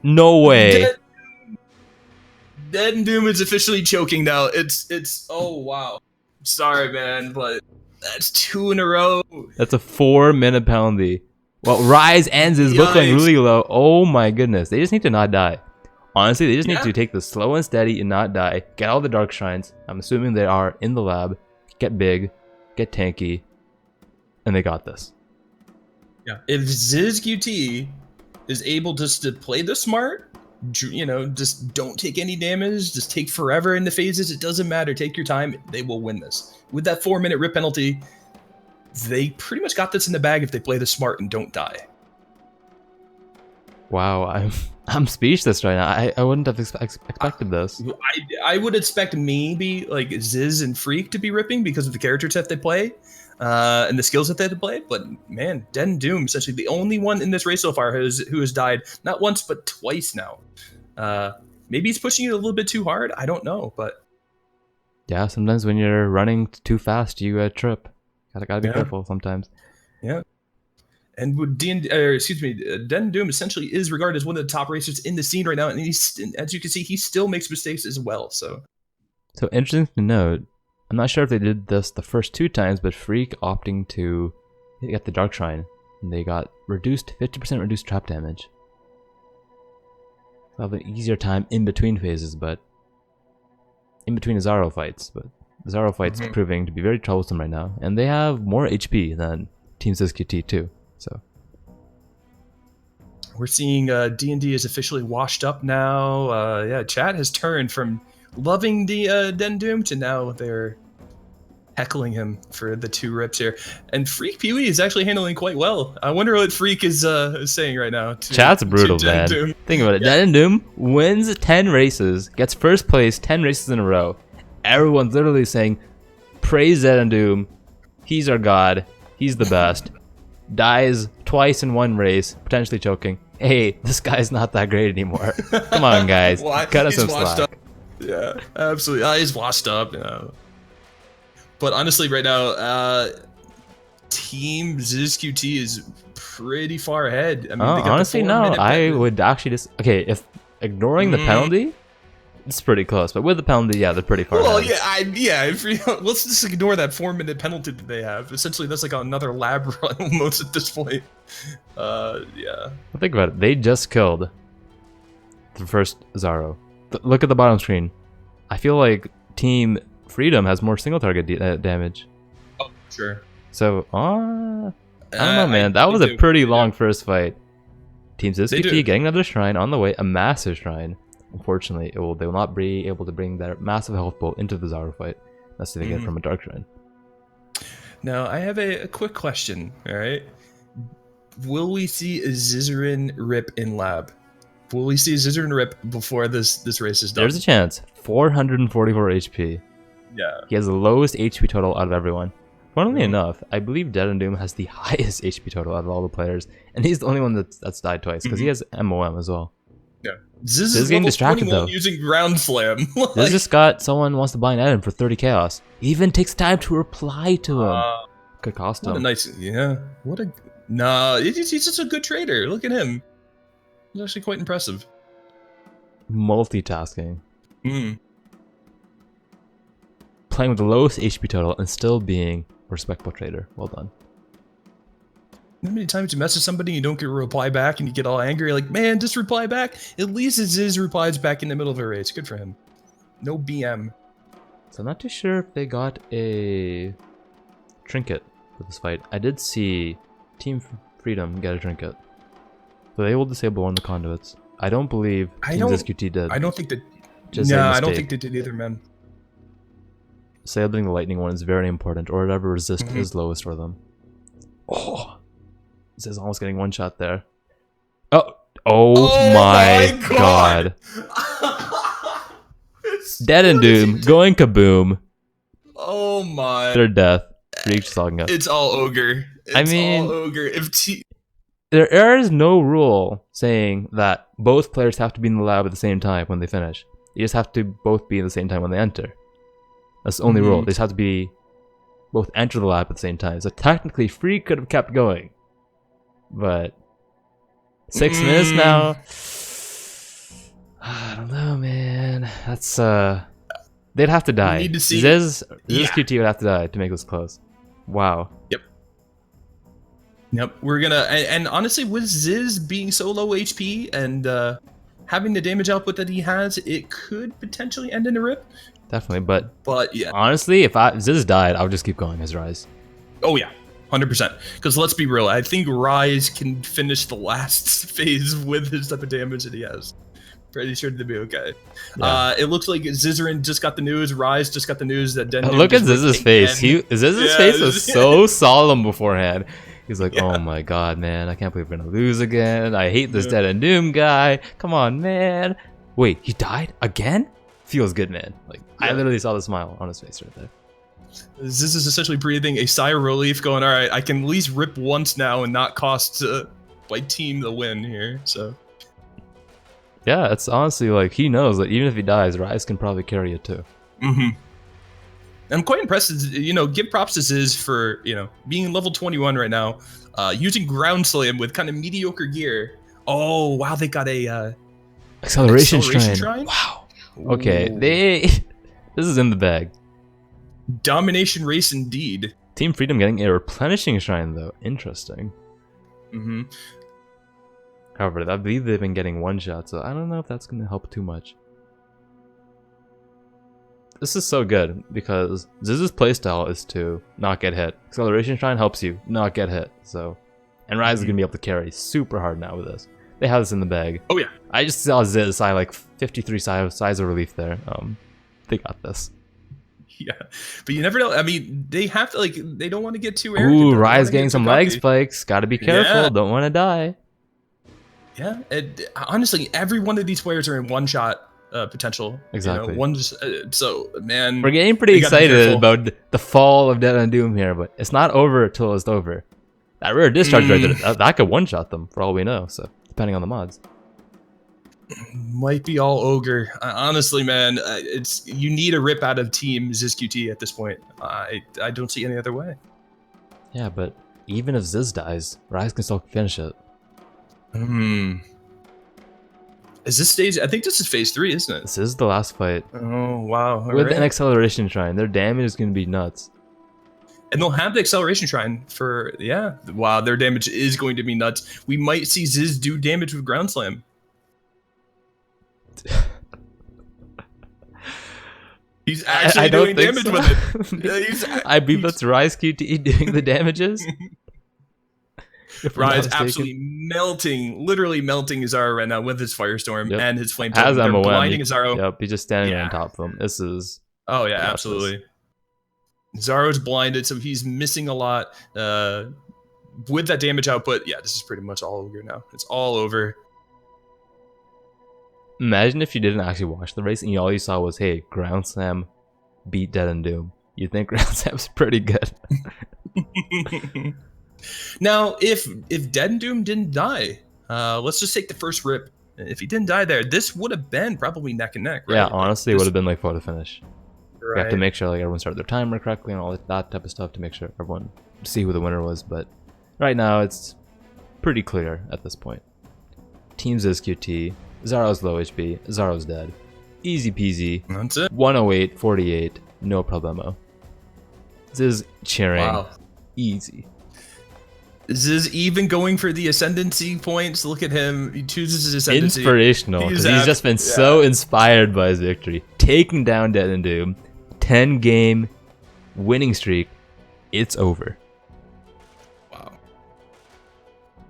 No way. DeadandDoom is officially choking now. It's oh wow. Sorry, man, but that's 2 in a row. That's a 4-minute penalty. Well, Rise ends his book going really low. Oh my goodness. They just need to not die. Honestly, they just need to take this slow and steady and not die. Get all the dark shrines. I'm assuming they are in the lab. Get big. Get tanky. And they got this. Yeah. If ZizQT is able just to play the smart, just don't take any damage, just take forever in the phases, it doesn't matter, take your time, they will win this. With that 4-minute rip penalty, they pretty much got this in the bag if they play the smart and don't die. Wow, I'm speechless right now. I wouldn't have expected this. I would expect maybe Ziz and Freak to be ripping because of the character set they play. And the skills that they had to play, but man, DeadandDoom essentially the only one in this race so far who has died not once but twice now. Maybe he's pushing it a little bit too hard. I don't know, but yeah, sometimes when you're running too fast, you trip. Gotta be careful sometimes. Yeah, and with DeadandDoom essentially is regarded as one of the top racers in the scene right now, and as you can see, he still makes mistakes as well. So interesting to note. I'm not sure if they did this the first 2 times, but Freak opting to get the Dark Shrine, and they got 50% reduced trap damage. They'll have an easier time in between phases, but in between Azaro fights. But Azaro fights proving to be very troublesome right now, and they have more HP than Team ZizQT too. So we're seeing D&D is officially washed up now. Yeah, chat has turned from loving the DeadandDoom to now they're heckling him for the 2 rips here. And FreeqPOE is actually handling quite well. I wonder what Freak is saying right now. Chat's brutal, man. Think about it. Yeah. DeadandDoom wins 10 races, gets first place 10 races in a row. Everyone's literally saying, praise DeadandDoom. He's our god. He's the best. Dies twice in 1 race, potentially choking. Hey, this guy's not that great anymore. Come on, guys. Cut us some slack. Yeah, absolutely. He's washed up. You know. But honestly, right now, Team ZizQT is pretty far ahead. I mean, honestly, no. I would actually just... Okay, if ignoring the penalty... It's pretty close, but with the penalty, yeah, they're pretty far ahead. Yeah, let's just ignore that 4-minute penalty that they have. Essentially, that's like another lab run almost at this point. Yeah. Think about it. They just killed the first Zaro. Look at the bottom screen. I feel like Team Freedom has more single target damage. Oh, sure. So, I don't know, man. That was a pretty long first fight. Team ZizQT getting another shrine on the way, a massive shrine. Unfortunately, they will not be able to bring their massive health pool into the Zaro fight unless they get it from a Dark Shrine. Now, I have a quick question, alright? Will we see a Zizaran rip in lab? Will we see a Zizaran rip before this race is done? There's a chance. 444 HP. Yeah. He has the lowest HP total out of everyone. Funnily enough, I believe DeadandDoom has the highest HP total out of all the players, and he's the only one that's died twice, because he has MOM as well. Yeah. Ziz is getting distracted though. Using ground slam. Ziz just got someone wants to buy an item for 30 chaos. He even takes time to reply to him. Could cost him. What a nice, yeah. What a he's just a good trader. Look at him. He's actually quite impressive. Multitasking. Playing with the lowest HP total and still being a respectful trader. Well done. How many times you message somebody and you don't get a reply back and you get all angry, like, man, just reply back. At least Ziz replies back in the middle of a race. Good for him. No BM. So I'm not too sure if they got a trinket for this fight. I did see Team Freedom get a trinket. So they will disable one of the conduits. I don't believe Team ZizQT did. I don't think that... No, I don't think they did either, man. Disabling the lightning one is very important, or whatever resist is lowest for them. Oh! Ziz almost getting one shot there. Oh my god. DeadandDoom going kaboom. Oh my. Their death. Freak talking up. It's all ogre. It's all ogre. There is no rule saying that both players have to be in the lab at the same time when they finish. You just have to both be at the same time when they enter. That's the only rule. They just have to be both enter the lab at the same time. So technically, Freak could have kept going. But 6 minutes now. I don't know, man. That's they'd have to die. Need to see. ZizQT would have to die to make this close. Wow. Yep. We're gonna and honestly, with Ziz being so low HP and having the damage output that he has, it could potentially end in a rip. Definitely, but yeah. Honestly, if Ziz died, I would just keep going as Rise. Oh yeah. 100%. Because let's be real, I think Rise can finish the last phase with his type of damage that he has. Pretty sure to be okay. Yeah. It looks like Zizaran just got the news. Rise just got the news that DeadandDoom. Look at Ziz's face. Ziz's face was so solemn beforehand. He's like, oh my god, man, I can't believe we're gonna lose again. I hate this DeadandDoom guy. Come on, man. Wait, he died again? Feels good, man. Like I literally saw the smile on his face right there. Ziz is essentially breathing a sigh of relief, going, all right, I can at least rip once now and not cost my team the win here. So, yeah, it's honestly like he knows that even if he dies, Rise can probably carry it too. I'm quite impressed. You know, give props to Ziz for being level 21 right now, using ground slam with kind of mediocre gear. Oh wow, they got a acceleration shrine. Wow. Okay, this is in the bag. Domination race indeed. Team Freedom getting a replenishing shrine though. Interesting. However, I believe they've been getting one shot, so I don't know if that's going to help too much. This is so good because Ziz's playstyle is to not get hit. Acceleration shrine helps you not get hit. So, and Rise is going to be able to carry super hard now with this. They have this in the bag. Oh yeah. I just saw Ziz sigh like 53 sighs of relief there. They got this. Yeah, but you never know. I mean, they have to they don't want to get too arrogant. Ooh, Rise getting some leg spikes. Got to be careful. Yeah. Don't want to die. Yeah, honestly, every one of these players are in one-shot potential. Exactly. So, man, we're getting pretty excited about the fall of Dead and Doom here, but it's not over till it's over. That rare discharge right there, that could one-shot them for all we know. So, depending on the mods. Might be all ogre. Honestly, man, you need a rip out of Team ZizQT at this point. I don't see any other way. Yeah, but even if Ziz dies, Rise can still finish it. Is this stage? I think this is phase 3, isn't it? This is the last fight. Oh wow! With an acceleration shrine, their damage is going to be nuts. And they'll have the acceleration shrine for Wow, their damage is going to be nuts. We might see Ziz do damage with ground slam. He's actually doing damage with it. I believe that's RaizQT doing the damages. Rise absolutely melting, literally melting Zizaran right now with his Firestorm and his Flame Has Token. MOM. Blinding Zizaran. Yep, he's just standing on top of him. This is... Oh yeah, absolutely. Zara's blinded, so he's missing a lot. With that damage output, yeah, this is pretty much all over now. It's all over. Imagine if you didn't actually watch the race and all you saw was, hey, Ground Slam beat Dead and Doom. You'd think Ground Slam's pretty good. Now, if Dead and Doom didn't die, let's just take the first rip. If he didn't die there, this would have been probably neck and neck, right? Yeah, honestly, it would have been like photo finish. Right. You have to make sure like everyone started their timer correctly and all that type of stuff to make sure everyone see who the winner was. But right now, it's pretty clear at this point. Team ZizQT, Zara's low HP, Zara's dead. Easy peasy. That's it. 108, 48, no problemo. Ziz cheering. Wow. Easy. Ziz even going for the ascendancy points. Look at him. He chooses his ascendancy. Inspirational. He's just been so inspired by his victory. Taking down Dead and Doom. 10-game winning streak. It's over. Wow.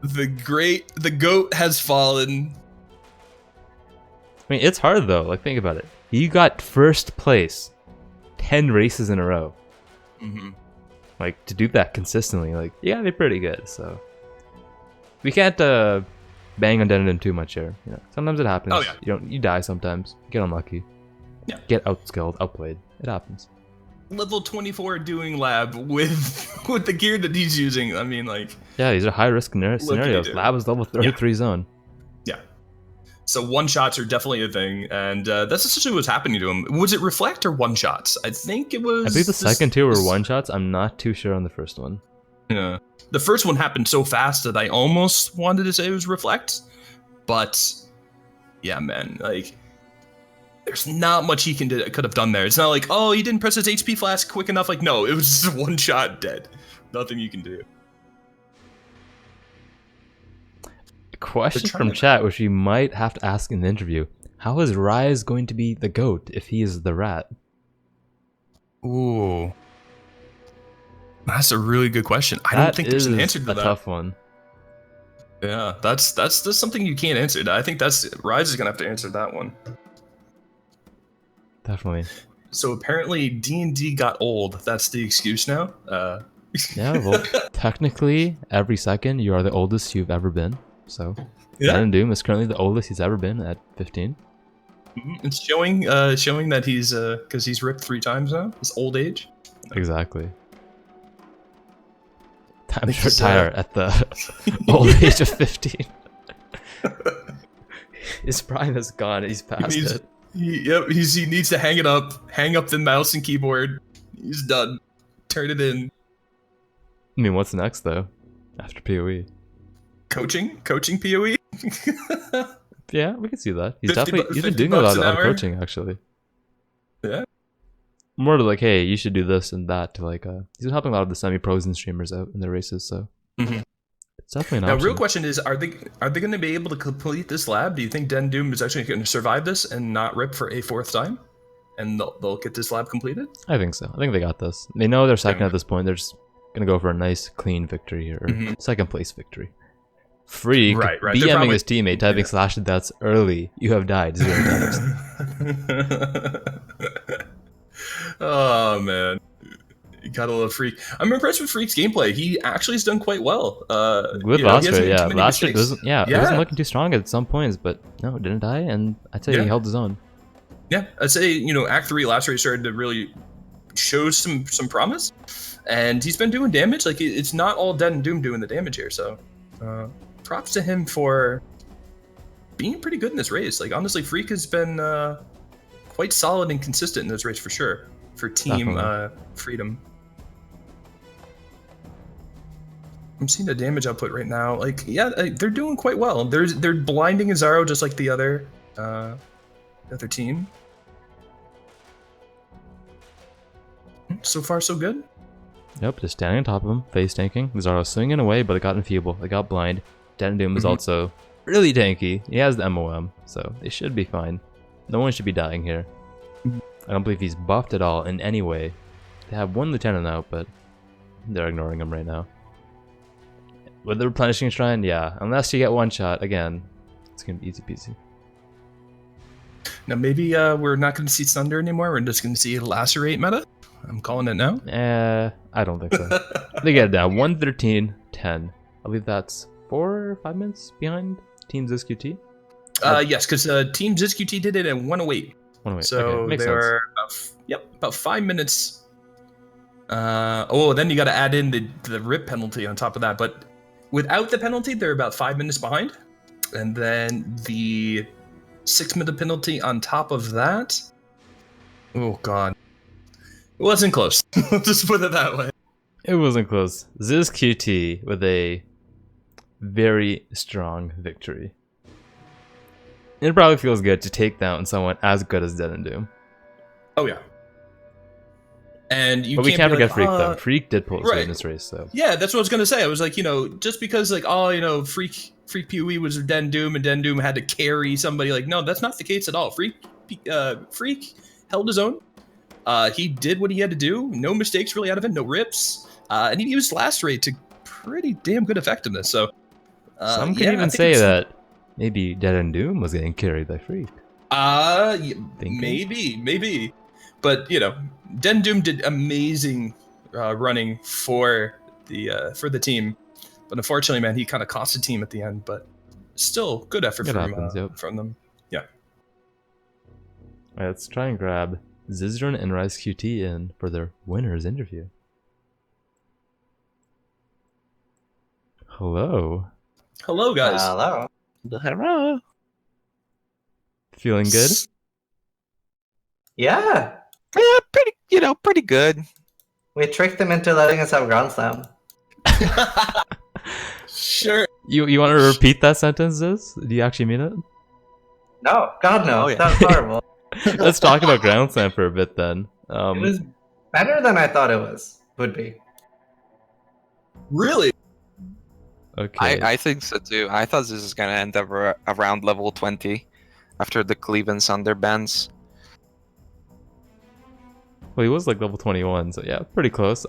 The GOAT has fallen. I mean, it's hard though. Like, think about it. You got first place 10 races in a row. Like, to do that consistently, like, you gotta be pretty good. So we can't bang on Dead and Doom too much here. You know, sometimes it happens. Oh, yeah. You die sometimes. You get unlucky. Yeah. Get outskilled, outplayed. It happens. Level 24 doing lab with the gear that he's using. I mean, like, yeah, these are high risk scenarios. Lab is level 33 zone. Yeah. So one shots are definitely a thing, and that's essentially what's happening to him. Was it reflect or one shots? I think it was. I believe the second two were one shots. I'm not too sure on the first one. Yeah, the first one happened so fast that I almost wanted to say it was reflect, but yeah, man, like, there's not much he could have done there. It's not like, oh, he didn't press his HP flask quick enough. Like, no, it was just one shot, dead. Nothing you can do. Question from chat, which we might have to ask in the interview. How is Rise going to be the GOAT if he is the rat? Ooh. That's a really good question. I don't think there's an answer to that. That's a tough one. Yeah, that's something you can't answer. I think Rise is going to have to answer that one. Definitely. So apparently D&D got old. That's the excuse now? Yeah, well, technically, every second, you are the oldest you've ever been. So, Dead and Doom is currently the oldest he's ever been at 15. It's showing that he's because he's ripped 3 times now. His old age. Exactly. Time to retire at the old age of 15. His prime is gone. He's past it. He needs to hang it up. Hang up the mouse and keyboard. He's done. Turn it in. I mean, what's next though? After POE. Coaching POE. Yeah, we can see that. He's been doing a lot of coaching actually. Yeah. More to like, hey, you should do this and that. To like, he's been helping a lot of the semi-pros and streamers out in their races. So it's definitely an option. Now, real question is, are they going to be able to complete this lab? Do you think Dead and Doom is actually going to survive this and not rip for a 4th time? And they'll get this lab completed? I think so. I think they got this. They know they're second at this point. They're just going to go for a nice, clean victory here. Or second place victory. Freak, right. BMing his teammate, typing /deaths early. You have died 0 times. Oh man, you gotta love Freak. I'm impressed with Freak's gameplay. He actually has done quite well. Good You know, he last hasn't rate, made yeah. too many Last rate mistakes. it wasn't looking too strong at some points, but no, it didn't die, and I'd say he Yeah. held his own. Yeah, I'd say, you know, Act 3 last rate started to really show some promise, and he's been doing damage. Like, it's not all Dead and Doom doing the damage here, so props to him for being pretty good in this race. Like, honestly, Freak has been quite solid and consistent in this race for sure, for Team Freedom. I'm seeing the damage output right now. Like, yeah, they're doing quite well. They're blinding Azaro just like the other team. So far, so good. Yep, just standing on top of him, face tanking. Zaro swinging away, but it got enfeeble. It got blind. Dead and Doom is also really tanky. He has the MOM, so they should be fine. No one should be dying here. I don't believe he's buffed at all in any way. They have one lieutenant out, but they're ignoring him right now. With the replenishing shrine, yeah. Unless you get one shot, again, it's gonna be easy peasy. Now maybe we're not going to see Thunder anymore. We're just going to see Lacerate meta. I'm calling it now. I don't think so. They get it down 113-10. I believe that's 4 or 5 minutes behind Team ZizQT. Yes, because Team ZizQT did it in 108. 108. So okay, makes they sense. were about 5 minutes. Then you got to add in the rip penalty on top of that. But without the penalty, they're about 5 minutes behind. And then the 6-minute penalty on top of that. Oh god, it wasn't close. Just put it that way. It wasn't close. ZizQT with a very strong victory. It probably feels good to take down someone as good as Dead and Doom. Oh yeah. And but we can't forget Freak though. though. Freak did pull his weight in this race, so yeah, that's what I was gonna say. I was like, you know, just because like, oh, you know, FreeqPOE was Dead and Doom, and Dead and Doom had to carry somebody. Like, no, that's not the case at all. Freak held his own. He did what he had to do. No mistakes really out of it. No rips. And he used last rate to pretty damn good effectiveness. So some can even say that maybe Dead and Doom was getting carried by Freak. Maybe. But you know, Dead and Doom did amazing running for the team. But unfortunately, man, he kind of cost the team at the end. But still, good effort from them. Yeah. All right, let's try and grab Zizaran and RaizQT in for their winners interview. Hello. Hello, guys. Hello. Hello. Feeling good? Yeah. Yeah, pretty good. We tricked them into letting us have Grand Slam. Sure. You want to repeat that sentence, Ziz? Do you actually mean it? No, God no. Oh, yeah. That was horrible. Let's talk about Grand Slam for a bit then. It was better than I thought it would be. Really? Okay. I think so too. I thought this is gonna end up around level 20 after the Cleveland Thunder bans. Well, he was like level 21, so yeah, pretty close.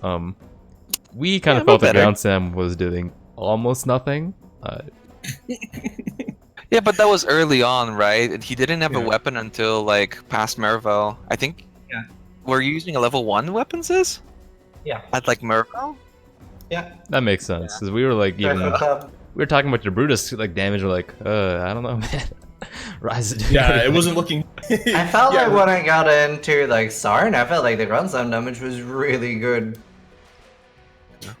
We kind of felt that Ground Sam was doing almost nothing. Yeah, but that was early on, right? And he didn't have a weapon until like past Merville. I think. Yeah. Were you using a level 1 weapon, Sis? Yeah. At like Merville? Yeah. That makes sense, because we were like we were talking about your Brutus like damage. We're like, I don't know, man. Rise. Yeah, it wasn't looking. I felt like when I got into like Sarn, I felt like the Grand Slam damage was really good.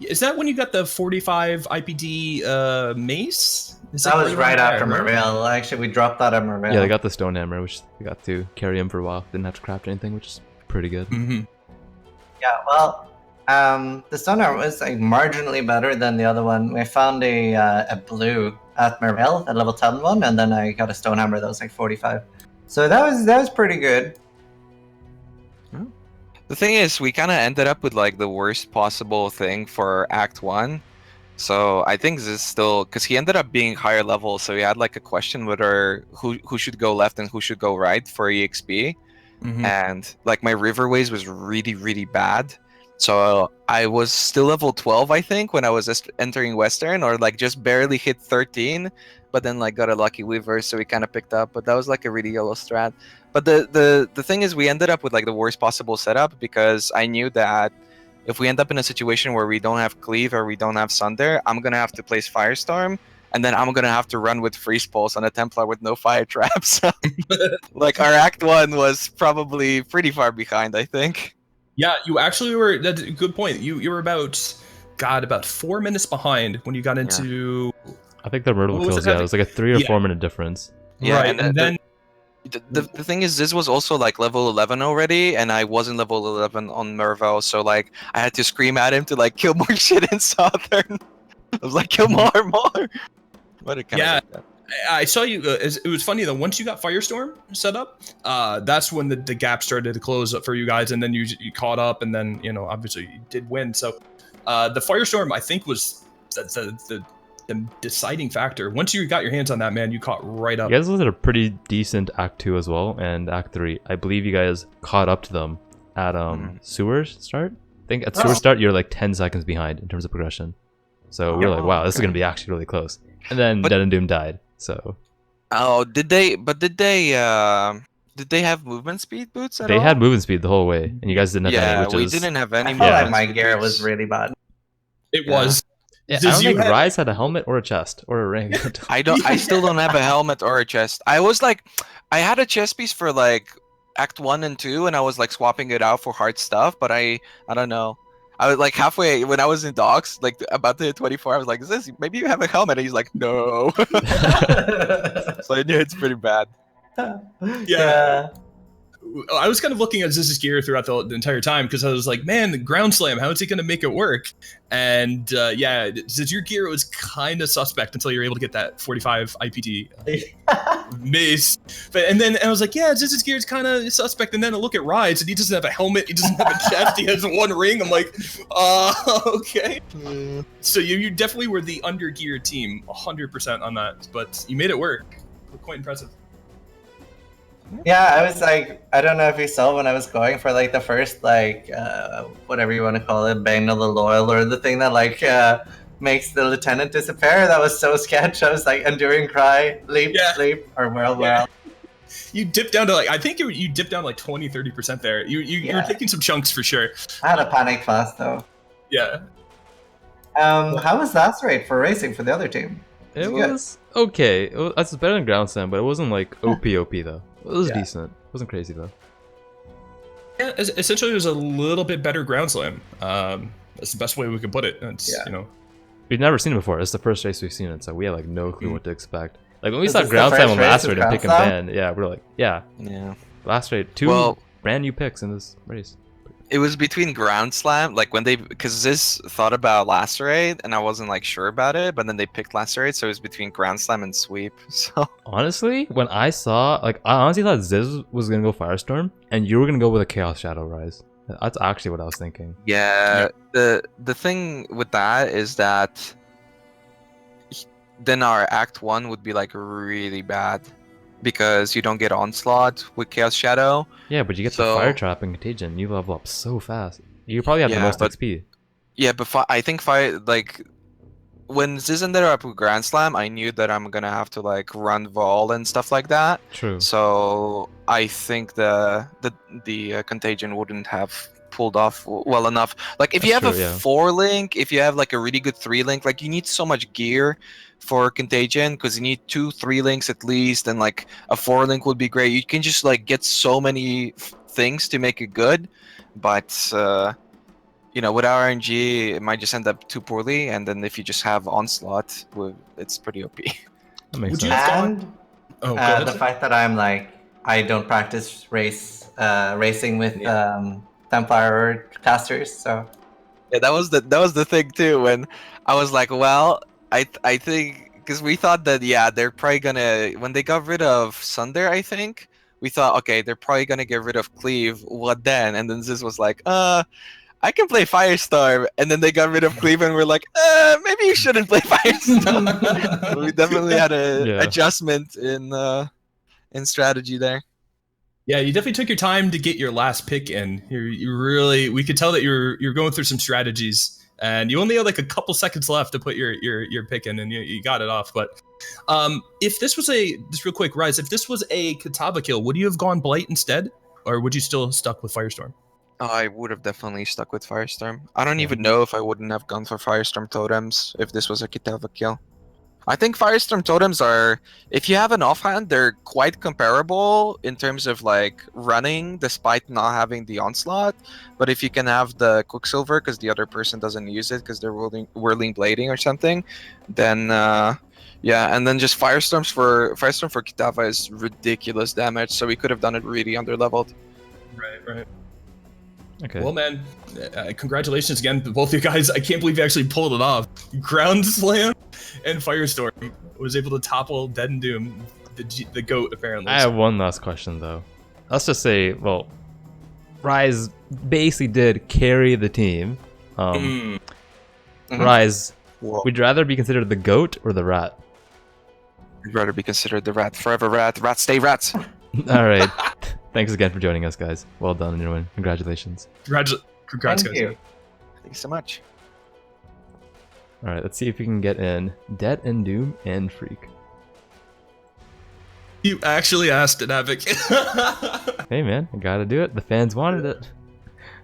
Is that when you got the 45 IPD mace? That was right after Merville. Actually, we dropped that at Merville. Yeah, they got the Stone Hammer, which they got to carry him for a while. Didn't have to craft anything, which is pretty good. Mm-hmm. Yeah, well, the Stone Hammer was like marginally better than the other one. We found a blue at Merville, at level 10 one, and then I got a Stone Hammer that was like 45. So that was pretty good. The thing is, we kind of ended up with like the worst possible thing for Act 1. So I think this is still, because he ended up being higher level, so he had like a question whether who should go left and who should go right for EXP. Mm-hmm. And like my Riverways was really, really bad. So I was still level 12, I think, when I was just entering Western, or like just barely hit 13 but then like got a lucky weaver, so we kind of picked up. But that was like a really yellow strat. But the thing is, we ended up with like the worst possible setup because I knew that if we end up in a situation where we don't have cleave or we don't have Sunder, I'm gonna have to place Firestorm, and then I'm gonna have to run with Freeze Pulse on a Templar with no fire traps. Like our Act 1 was probably pretty far behind, I think. Yeah, you actually were. That's a good point. You were about 4 minutes behind when you got into. I think the myrtle What was kills. it? Yeah, it was like a 3 or Yeah. 4 minute difference. Yeah, Right, and then the thing is, this was also like level 11 already, and I wasn't level 11 on Mervo, so like I had to scream at him to like kill more shit in Southern. I was like, kill more. But it kind of like that. I saw you. It was funny though. Once you got Firestorm set up, that's when the gap started to close up for you guys, and then you caught up, and then obviously you did win. So the Firestorm I think was the deciding factor. Once you got your hands on that, man, you caught right up. You guys did a pretty decent Act 2 as well, and Act 3. I believe you guys caught up to them at Sewer start. I think at Sewer start you're like 10 seconds behind in terms of progression. So we were like, wow, this is gonna be actually really close. And then DeadandDoom died. So. Oh, did they? But did they have movement speed boots at all? They had movement speed the whole way, and you guys didn't have any. Yeah, Which we is... didn't have any. I felt like movement my speed gear boots. was really bad. It was. Yeah, I Does don't you think have- Rise had a helmet or a chest or a ring. I still don't have a helmet or a chest. I was like, I had a chest piece for like Act 1 and 2, and I was like swapping it out for hard stuff, but I don't know. I was like halfway when I was in docks, like about to hit 24, I was like, maybe you have a helmet? And he's like, no. So I knew it's pretty bad. Yeah. I was kind of looking at Ziz's gear throughout the entire time because I was like, man, the ground slam, how is he going to make it work? And yeah, Ziz, your gear was kind of suspect until you were able to get that 45 IPT mace. And then I was like, yeah, Ziz's gear is kind of suspect. And then I look at Rise and he doesn't have a helmet, he doesn't have a chest, he has one ring. I'm like, okay. So you definitely were the under gear team, 100% on that, but you made it work. Quite impressive. Yeah, I was like, I don't know if you saw when I was going for like the first like whatever you want to call it, bang of the loyal, or the thing that like makes the lieutenant disappear. That was so sketch. I was like enduring cry, leap, sleep, or whirl. You dipped down to like, I think you dipped down like 20-30% there. You were taking some chunks for sure. I had a panic fast though. Yeah. How was Lacerate for racing for the other team? It was okay. It's better than Ground Slam, but it wasn't like OP though. It was decent. It wasn't crazy though. Yeah, essentially it was a little bit better ground slam. That's the best way we could put it. It's, We've never seen it before. It's the first race we've seen it, so we had like no clue what to expect. Like when we This saw is the Ground Slam first on race Last of Raid and Pick and Ground Ban, yeah, we're like, yeah. Last Raid, 2 brand new picks in this race. It was between Ground Slam, like when because Ziz thought about Lacerate, and I wasn't like sure about it, but then they picked Lacerate, so it was between Ground Slam and Sweep. So honestly, when I saw, like, I honestly thought Ziz was gonna go Firestorm, and you were gonna go with a Chaos Shadow Rise. That's actually what I was thinking. yeah, the thing with that is that then our Act 1 would be like really bad because you don't get Onslaught with Chaos Shadow. Yeah, but you get the Fire Trap and Contagion. You level up so fast. You probably have the most XP. Yeah, but I think when Ziz ended up with Grand Slam, I knew that I'm gonna have to like run Vol and stuff like that. True. So I think the Contagion wouldn't have pulled off well enough. Like if you have a 4-link, if you have like a really good 3-link, like you need so much gear for Contagion because you need 2-3 links at least, and like a 4-link would be great. You can just like get so many things to make it good, but with RNG it might just end up too poorly, and then if you just have Onslaught, it's pretty OP. That makes sense. And the fact that I'm like, I don't practice racing with Templar casters, so yeah, that was the thing too. When I was like, well, I think because we thought that they're probably gonna, when they got rid of Sunder, I think we thought, okay, they're probably gonna get rid of Cleave. What then? And then Ziz was like, I can play Firestorm, and then they got rid of Cleave, and we're like, maybe you shouldn't play Firestorm. So we definitely had a adjustment in strategy there. Yeah, you definitely took your time to get your last pick in. We could tell that you're going through some strategies and you only had like a couple seconds left to put your pick in, and you got it off. But if this was just real quick, Rise, if this was a Kitava kill, would you have gone Blight instead, or would you still stuck with Firestorm? I would have definitely stuck with Firestorm. I don't even know if I wouldn't have gone for Firestorm totems if this was a Kitava kill. I think Firestorm totems are, if you have an offhand, they're quite comparable in terms of like running despite not having the onslaught. But if you can have the Quicksilver because the other person doesn't use it because they're whirling blading or something, then yeah, and then just Firestorm for Kitava is ridiculous damage, so we could have done it really underleveled. Right. Okay. Well, man, congratulations again to both you guys. I can't believe you actually pulled it off. Ground Slam and Firestorm was able to topple DeadandDoom, the GOAT, apparently. I have one last question, though. Let's just say, well, Rise basically did carry the team. Rise, Whoa. would you rather be considered the GOAT or the Rat? I'd rather be considered the rat. Forever rat. Rats stay rats. All right. Thanks again for joining us, guys. Well done on your win. Congratulations. Congrats, Thank guys. you. Thanks so much. All right, let's see if we can get in DeadandDoom and Freak. You actually asked it, Havoc. Hey, man, I gotta do it. The fans wanted it.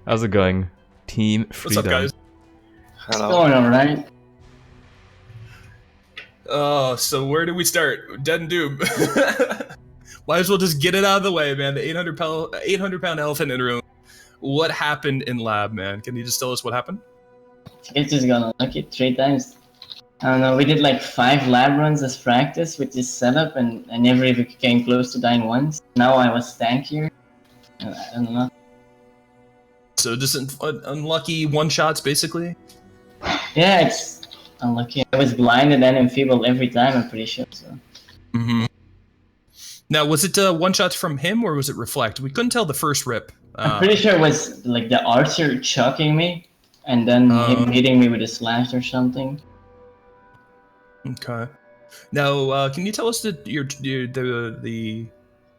How's it going, Team Freedom? What's up, guys? It's going alright. Oh, so where do we start? DeadandDoom. Might as well just get it out of the way, man. The 800-pound elephant in the room. What happened in lab, man? Can you just tell us what happened? It's just gonna unlucky 3 times. I don't know, we did like 5 lab runs as practice with this setup and I never even came close to dying once. Now I was tankier. I don't know. So just unlucky one-shots, basically? Yeah, it's unlucky. I was blinded and enfeebled every time, I'm pretty sure. So. Mm-hmm. Now, was it one-shots from him or was it reflect? We couldn't tell the first rip. I'm pretty sure it was like the archer chucking me and then him hitting me with a slash or something. Okay. Now, can you tell us the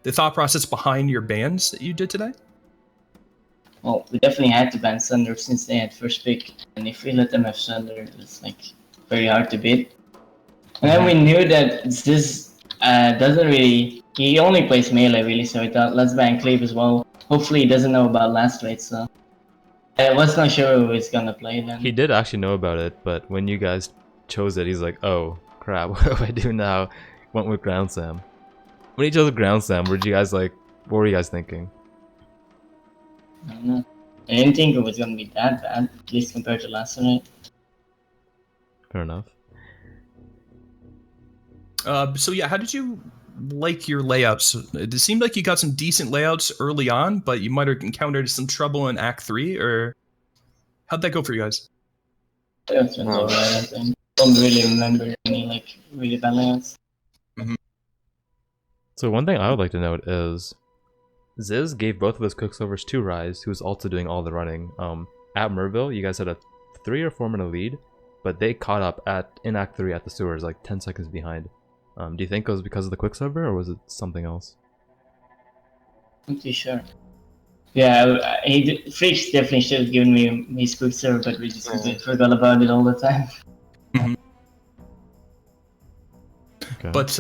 thought process behind your bans that you did today? Well, we definitely had to ban Sunder since they had first pick, and if we let them have Sunder, it's like very hard to beat. And then we knew that this doesn't really. He only plays melee really, so we thought let's ban Cleave as well. Hopefully he doesn't know about last rate, so I was not sure who was gonna play then. He did actually know about it, but when you guys chose it, he's like, oh crap, what do I do now? Went with Ground Slam. When he chose Ground Slam, what were you guys thinking? I don't know. I didn't think it was gonna be that bad, at least compared to last night. Fair enough. So yeah, how did you like your layouts? It seemed like you got some decent layouts early on, but you might have encountered some trouble in Act 3, or how'd that go for you guys? Layouts went alright, I think. Don't really remember any like really bad layouts. So one thing I would like to note is Ziz gave both of his Quicksilvers to Rise, who was also doing all the running. At Merville, you guys had a 3 or 4 minute lead, but they caught up in Act 3 at the sewers, like 10 seconds behind. Do you think it was because of the Quicksilver, or was it something else? I'm too sure. Yeah, Freaks definitely should have given me his Quicksilver, but we just forgot about it all the time. Okay. But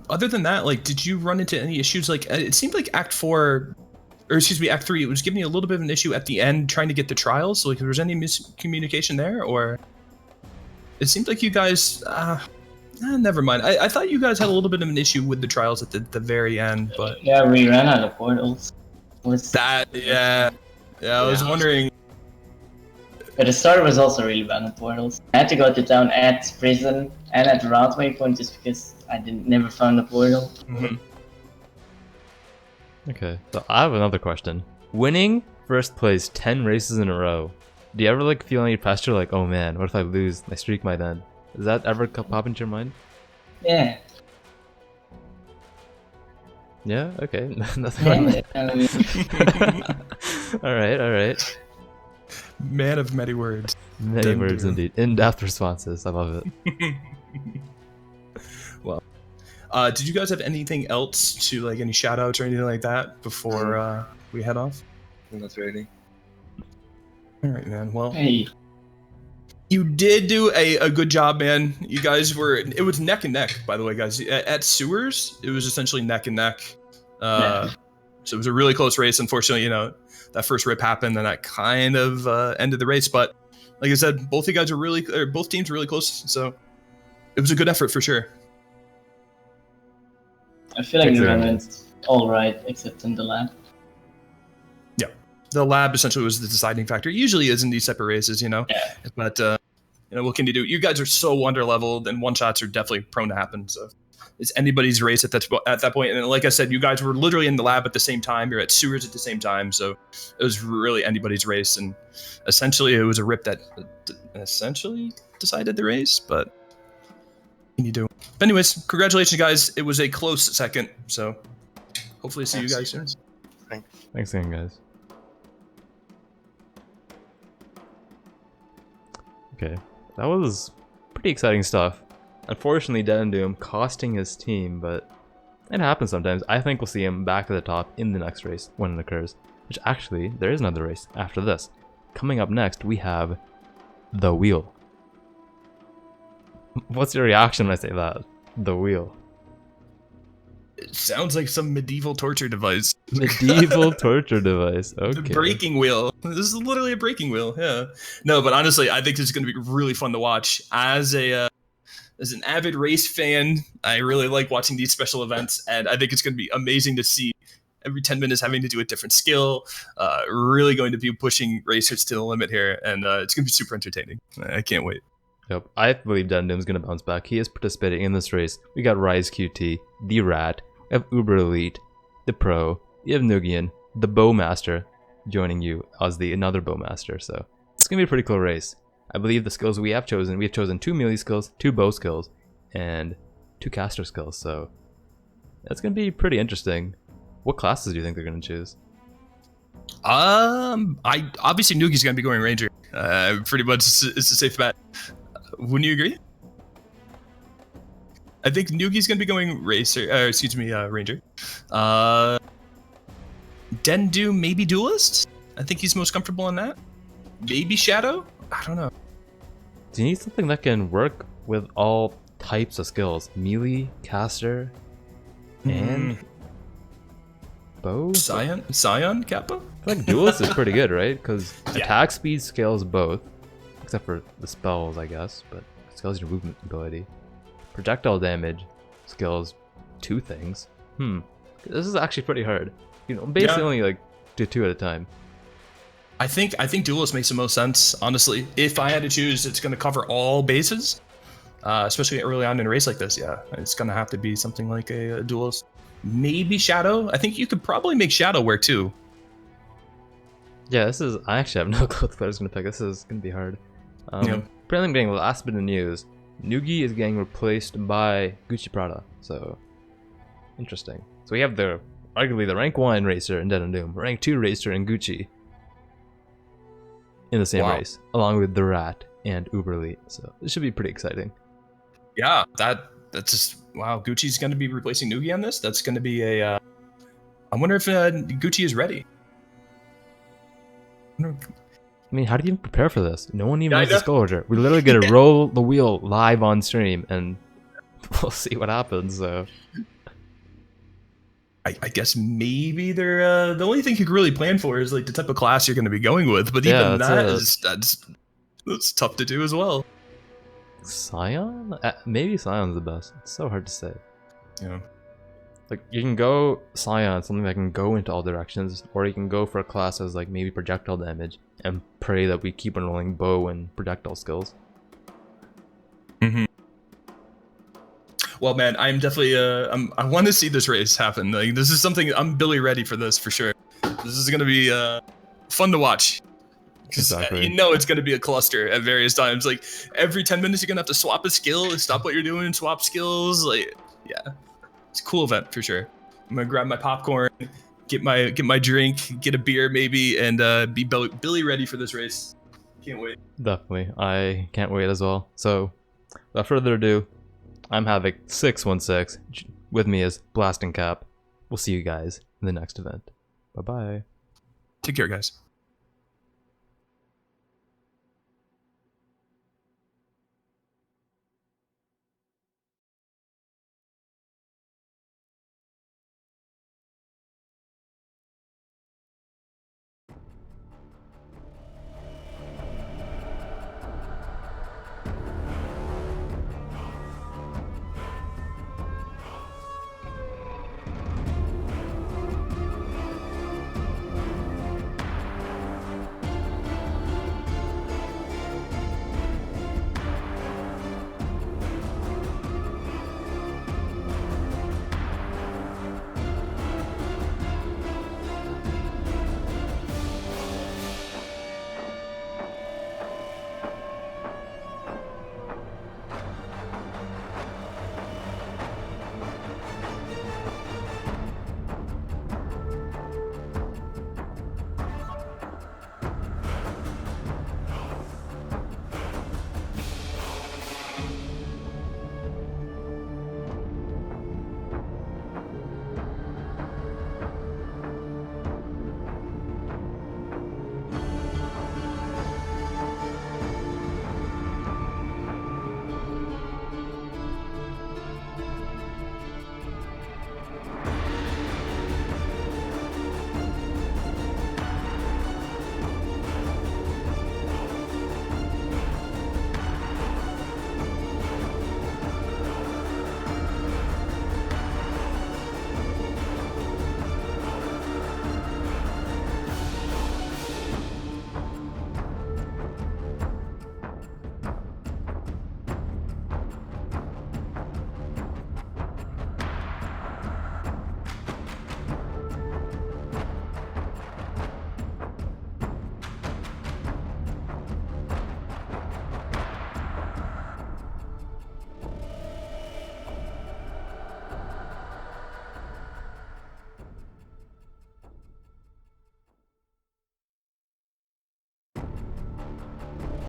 other than that, like, did you run into any issues? Like, it seemed like Act 4, or excuse me, Act 3, it was giving you a little bit of an issue at the end trying to get the trials. So, like, there was any miscommunication there, or it seemed like you guys. Never mind. I thought you guys had a little bit of an issue with the trials at the very end, but yeah, we ran out of portals. Yeah. I was wondering. But the start was also really bad on portals. I had to go to town at prison and at the route waypoint just because I never found a portal. Okay, so I have another question. Winning first place 10 races in a row, do you ever like feel any pressure like, oh man, what if I lose? My streak might end. Does that ever pop into your mind? Yeah. Yeah? Okay. Nothing. Alright. Man of many words. Many words indeed. In-depth responses. I love it. Well, did you guys have anything else to, like, any shout outs or anything like that before we head off? Not really. Alright, man. Well, Hey. You did do a good job, man. You guys were, it was neck and neck, by the way, guys. At Sewers, it was essentially neck and neck. So it was a really close race. Unfortunately, you know, that first rip happened and that kind of ended the race. But like I said, both you guys are really, or both teams are really close. So it was a good effort for sure. I feel like the run went all right, except in the lab. Yeah, the lab essentially was the deciding factor. It usually is in these type of races, you know. Yeah. But you know, what can you do? You guys are so under leveled, and one shots are definitely prone to happen. So it's anybody's race at that point. And like I said, you guys were literally in the lab at the same time. You're at Sewers at the same time, so it was really anybody's race. And essentially, it was a rip that essentially decided the race. But what can you do? But anyways, congratulations, guys. It was a close second. So hopefully, see you guys soon. Thanks again, guys. Okay, that was pretty exciting stuff. Unfortunately, DeadandDoom costing his team, but it happens sometimes. I think we'll see him back at the top in the next race when it occurs. Which actually, there is another race after this. Coming up next, we have The Wheel. What's your reaction when I say that? The Wheel. It sounds like some medieval torture device. Medieval torture device. Okay. The breaking wheel. This is literally a breaking wheel. Yeah. No, but honestly, I think this is going to be really fun to watch. As an avid race fan, I really like watching these special events, and I think it's going to be amazing to see every 10 minutes having to do a different skill. Really going to be pushing racers to the limit here, and it's going to be super entertaining. I can't wait. Yep, I believe DeadandDoom is going to bounce back. He is participating in this race. We got RaizQT, the Rat, we have Uber Elite, the Pro, we have Nugian, the Bowmaster joining you as another Bowmaster. So it's going to be a pretty cool race. I believe the skills we have chosen 2 melee skills, 2 bow skills, and 2 caster skills. So that's going to be pretty interesting. What classes do you think they're going to choose? I obviously Nugi's going to be going Ranger. Pretty much it's a safe bet. Wouldn't you agree? I think Nugi's gonna be going Ranger. DeadandDoom maybe Duelist. I think he's most comfortable in that. Maybe Shadow. I don't know. Do you need something that can work with all types of skills? Melee, caster, and bow? Scion Kappa? I feel like Duelist is pretty good, right? Because attack speed scales both. Except for the spells, I guess, but it scales your movement ability. Projectile damage scales 2 things. This is actually pretty hard. You know, basically only like do 2 at a time. I think Duelist makes the most sense, honestly. If I had to choose, it's going to cover all bases, especially early on in a race like this. Yeah, it's going to have to be something like a Duelist. Maybe Shadow. I think you could probably make Shadow work too. Yeah, this is. I actually have no clue what I was going to pick. This is going to be hard. Apparently, I'm getting the last bit of news. Nugi is getting replaced by Gucci Prada. So, interesting. So we have arguably the rank 1 racer in DeadandDoom, rank 2 racer in Gucci in the same race, along with the Rat and Uber Elite. So this should be pretty exciting. Yeah, that's just wow. Gucci's going to be replacing Nugi on this. That's going to be a. I wonder if Gucci is ready. I mean, how do you even prepare for this? No one even has the skill order. We literally get to roll the wheel live on stream, and we'll see what happens. So, I guess maybe they're the only thing you can really plan for is like the type of class you're going to be going with. But even that's tough to do as well. Scion? Maybe Scion's the best. It's so hard to say. Yeah. Like, you can go Scion, something that can go into all directions, or you can go for a class as like maybe projectile damage and pray that we keep on rolling bow and projectile skills. Well, man, I'm definitely I want to see this race happen. Like, this is something I'm Billy ready for this for sure. This is gonna be fun to watch. Exactly. You know it's gonna be a cluster at various times. Like every 10 minutes, you're gonna have to swap a skill, stop what you're doing, swap skills. Like, yeah. It's a cool event for sure. I'm gonna grab my popcorn, get my drink, get a beer maybe, and be Billy ready for this race. Can't wait. Definitely, I can't wait as well. So, without further ado, I'm Havoc616. With me is Blasting Cap. We'll see you guys in the next event. Bye bye. Take care, guys.